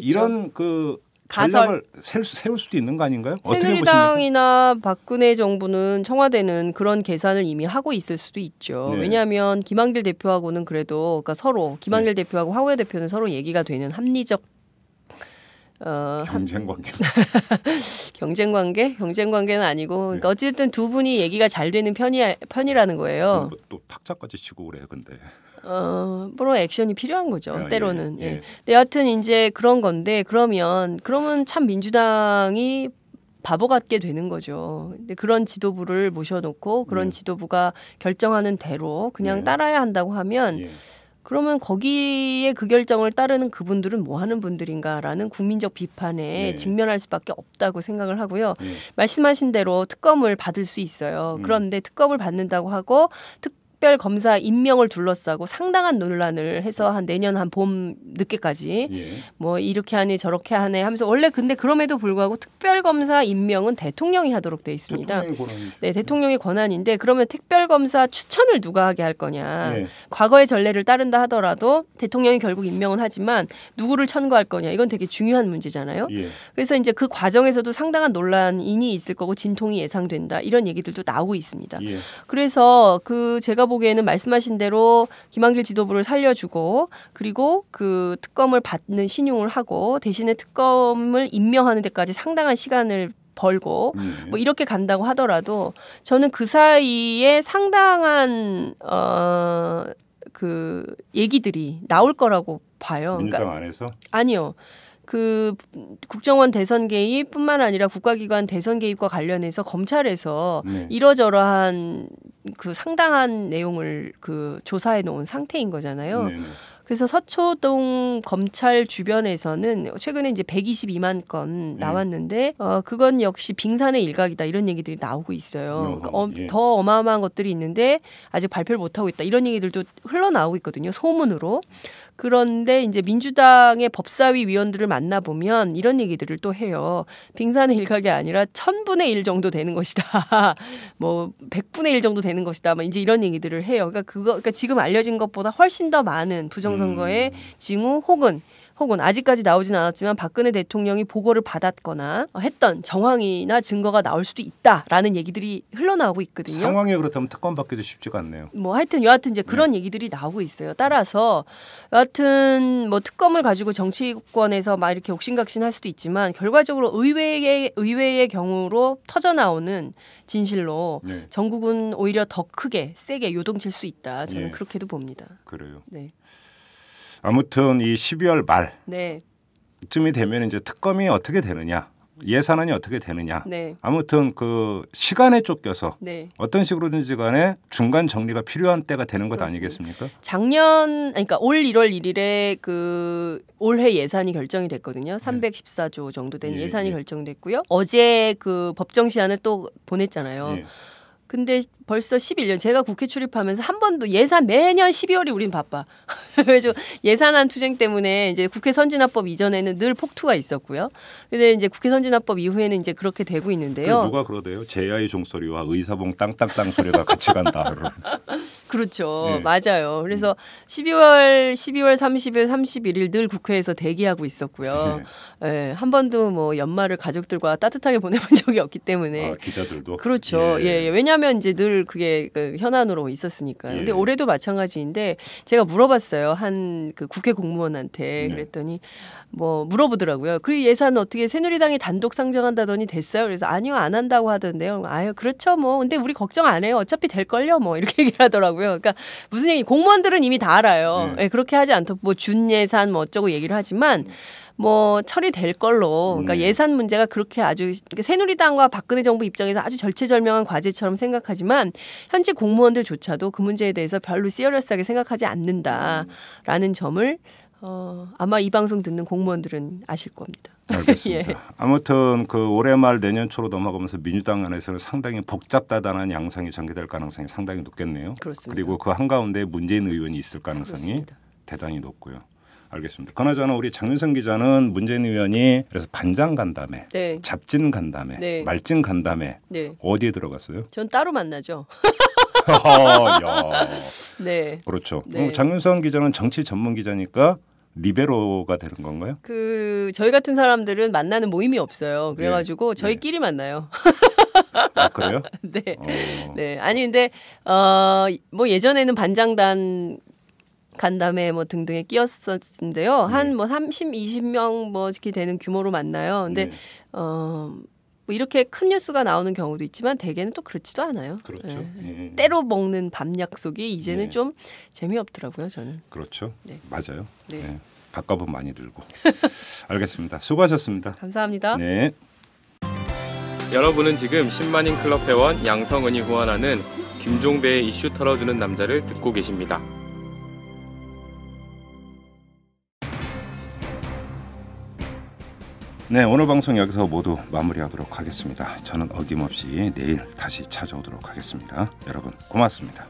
B: 이런 그 전략을 세울 수도 있는 거 아닌가요?
A: 새누리당이나 박근혜 정부는 청와대는 그런 계산을 이미 하고 있을 수도 있죠.
B: 네.
A: 왜냐하면 김한길 대표하고는 그래도 그러니까 서로 김한길 대표하고 황우여 대표는 서로 얘기가 되는 합리적
B: 경쟁관계.
A: 경쟁관계는 아니고 그러니까 어쨌든 두 분이 얘기가 잘 되는 편이라는 거예요.
B: 또 탁자까지 치고 그래요, 근데.
A: 물론 액션이 필요한 거죠. 때로는.
B: 예.
A: 근데 여하튼 이제 그런 건데 그러면 참 민주당이 바보 같게 되는 거죠. 근데 그런 지도부를 모셔놓고 그런 지도부가 결정하는 대로 그냥 따라야 한다고 하면 그러면 거기에 그 결정을 따르는 그분들은 뭐 하는 분들인가라는 국민적 비판에 직면할 수밖에 없다고 생각을 하고요. 말씀하신 대로 특검을 받을 수 있어요. 그런데 특검을 받는다고 하고 특별검사 임명을 둘러싸고 상당한 논란을 해서 한 내년 한 봄 늦게까지 뭐 이렇게 하니 저렇게 하네 하면서 원래 근데 그럼에도 불구하고 특별검사 임명은 대통령이 하도록 돼 있습니다. 네, 대통령의 권한인데 그러면 특별검사 추천을 누가 하게 할 거냐. 과거의 전례를 따른다 하더라도 대통령이 결국 임명은 하지만 누구를 천거할 거냐. 이건 되게 중요한 문제잖아요. 그래서 이제 그 과정에서도 상당한 논란이 있을 거고 진통이 예상된다. 이런 얘기들도 나오고 있습니다. 그래서 제가 보기에는 말씀하신 대로 김한길 지도부를 살려주고 그리고 그 특검을 받는 신용을 하고 대신에 특검을 임명하는 데까지 상당한 시간을 벌고 뭐 이렇게 간다고 하더라도 저는 그 사이에 상당한 그 얘기들이 나올 거라고 봐요.
B: 민주당 안에서?
A: 아니요. 그 국정원 대선 개입뿐만 아니라 국가기관 대선 개입과 관련해서 검찰에서 이러저러한 그 상당한 내용을 그 조사해 놓은 상태인 거잖아요. 그래서 서초동 검찰 주변에서는 최근에 이제 122만 건 나왔는데 그건 역시 빙산의 일각이다 이런 얘기들이 나오고 있어요. 그러니까 더 어마어마한 것들이 있는데 아직 발표를 못 하고 있다 이런 얘기들도 흘러나오고 있거든요. 소문으로. 그런데 이제 민주당의 법사위 위원들을 만나보면 이런 얘기들을 또 해요. 빙산의 일각이 아니라 1000분의 1 정도 되는 것이다. 뭐 100분의 1 정도 되는 것이다. 뭐 이제 이런 얘기들을 해요. 그러니까 지금 알려진 것보다 훨씬 더 많은 부정선거의 징후 혹은 아직까지 나오진 않았지만 박근혜 대통령이 보고를 받았거나 했던 정황이나 증거가 나올 수도 있다라는 얘기들이 흘러나오고 있거든요.
B: 상황이 그렇다면 특검 받기도 쉽지가 않네요.
A: 뭐 여하튼 이제 그런 얘기들이 나오고 있어요. 따라서 여하튼 뭐 특검을 가지고 정치권에서 막 이렇게 옥신각신할 수도 있지만 결과적으로 의회의 경우로 터져 나오는 진실로 전국은 오히려 더 크게 세게 요동칠 수 있다. 저는 그렇게도 봅니다.
B: 그래요.
A: 네.
B: 아무튼 이 12월 말쯤이 되면 이제 특검이 어떻게 되느냐 예산안이 어떻게 되느냐.
A: 네.
B: 아무튼 그 시간에 쫓겨서
A: 네.
B: 어떤 식으로든지 간에 중간 정리가 필요한 때가 되는 것
A: 그렇습니다.
B: 아니겠습니까?
A: 그러니까 올 1월 1일에 그 올해 예산이 결정이 됐거든요. 314조 정도 된
B: 예,
A: 예산이
B: 예.
A: 결정됐고요. 어제 그 법정 시한을 또 보냈잖아요.
B: 예.
A: 근데 벌써 11년 제가 국회 출입하면서 한 번도 예산 매년 12월이 우린 바빠. 그래서 예산안 투쟁 때문에 이제 국회 선진화법 이전에는 늘 폭투가 있었고요. 근데 이제 국회 선진화법 이후에는 이제 그렇게 되고 있는데요.
B: 누가 그러대요? 제야의 종소리와 의사봉 땅땅땅 소리가 같이 간다.
A: 그렇죠.
B: 네.
A: 맞아요. 그래서 12월 30일, 31일 늘 국회에서 대기하고 있었고요. 예, 한 번도 뭐 연말을 가족들과 따뜻하게 보내본 적이 없기 때문에.
B: 아, 기자들도.
A: 그렇죠. 예. 왜냐하면 이제 늘 그게 그 현안으로 있었으니까요. 근데
B: 예.
A: 올해도 마찬가지인데 제가 물어봤어요. 한 그 국회 공무원한테.
B: 네.
A: 그랬더니 뭐 물어보더라고요. 그 예산 어떻게 새누리당이 단독 상정한다더니 됐어요? 그래서 아니요, 안 한다고 하던데요. 아유, 그렇죠 뭐. 근데 우리 걱정 안 해요. 어차피 될걸요 뭐. 이렇게 얘기를 하더라고요. 그러니까 무슨 얘기, 공무원들은 이미 다 알아요.
B: 네.
A: 예, 그렇게 하지 않고 뭐 준 예산 뭐 어쩌고 얘기를 하지만 뭐 처리될 걸로. 그러니까 예산 문제가 그렇게 아주 새누리당과 박근혜 정부 입장에서 아주 절체절명한 과제처럼 생각하지만 현직 공무원들조차도 그 문제에 대해서 별로 시리어스하게 생각하지 않는다라는 점을 아마 이 방송 듣는 공무원들은 아실 겁니다.
B: 알겠습니다.
A: 예.
B: 아무튼 그 올해 말 내년 초로 넘어가면서 민주당 안에서는 상당히 복잡다단한 양상이 전개될 가능성이 상당히 높겠네요.
A: 그렇습니다.
B: 그리고 그 한가운데 문재인 의원이 있을 가능성이
A: 그렇습니다.
B: 대단히 높고요. 알겠습니다. 그나저나 우리 장윤성 기자는 문재인 의원이 그래서 반장 간담회,
A: 네.
B: 잡진 간담회,
A: 네.
B: 말진 간담회
A: 네.
B: 어디에 들어갔어요?
A: 전 따로 만나죠.
B: 야.
A: 네.
B: 그렇죠.
A: 네.
B: 장윤성 기자는 정치 전문 기자니까 리베로가 되는 건가요?
A: 그 저희 같은 사람들은 만나는 모임이 없어요. 그래가지고 저희끼리 만나요.
B: 아, 그래요?
A: 네.
B: 어.
A: 네. 아니 근데 뭐 예전에는 반장단 간담회 뭐 등등에 끼었었는데요. 한 뭐 30, 20명 뭐 이렇게 되는 규모로 만나요. 근데
B: 네.
A: 뭐 이렇게 큰 뉴스가 나오는 경우도 있지만 대개는 또 그렇지도 않아요.
B: 그렇죠.
A: 예.
B: 예.
A: 때로 먹는 밤 약속이 이제는
B: 네.
A: 좀 재미없더라고요. 저는.
B: 그렇죠.
A: 네.
B: 맞아요.
A: 네.
B: 네. 밥값은 많이 들고. 알겠습니다. 수고하셨습니다.
A: 감사합니다.
B: 네.
G: 여러분은 지금 10만인 클럽 회원 양성은이 후원하는 김종배의 이슈 털어주는 남자를 듣고 계십니다.
B: 네, 오늘 방송 여기서 모두 마무리하도록 하겠습니다. 저는 어김없이 내일 다시 찾아오도록 하겠습니다. 여러분 고맙습니다.